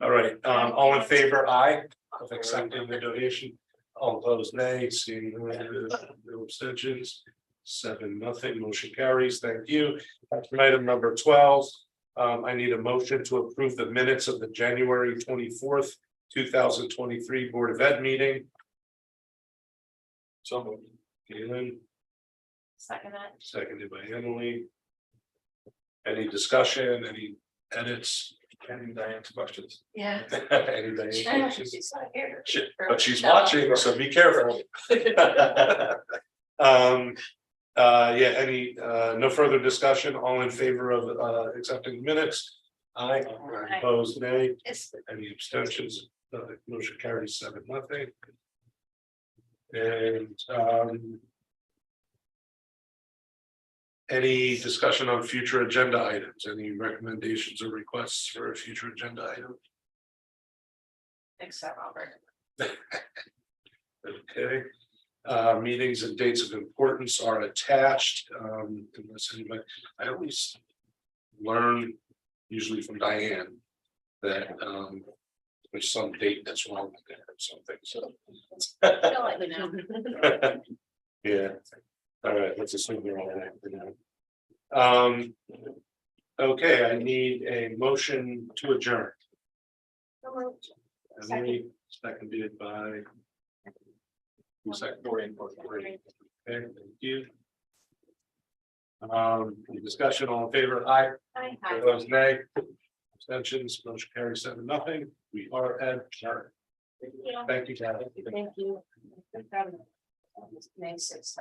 All right, all in favor, aye, of accepting the donation. All opposed, nay, seeing no abstentions. 7-0, motion carries. Thank you. Action item number 12. I need a motion to approve the minutes of the January 24th, 2023 Board of Ed meeting. So moved. Galen, Second that. seconded by Emily. Any discussion, any edits? Any Diane's questions? Yeah. Any questions? She's not here. But she's watching, so be careful. Yeah, any, no further discussion, all in favor of accepting the minutes? Aye, opposed, nay, It's any abstentions? Motion carries 7-0. And any discussion on future agenda items, any recommendations or requests for a future agenda item? Thanks, Robert. Okay, meetings and dates of importance are attached, unless anybody, I always learn, usually from Diane, that, there's some date that's wrong with it or something, so. They'll let you know. Yeah, all right, let's assume they're all right. Okay, I need a motion to adjourn. Emily, seconded by. Second. Okay, thank you. Any discussion, all in favor, aye, Hi. opposed, nay. Abstentions, motion carries 7-0. We are adjourned. Thank you, Kathy. Thank you. May 6th.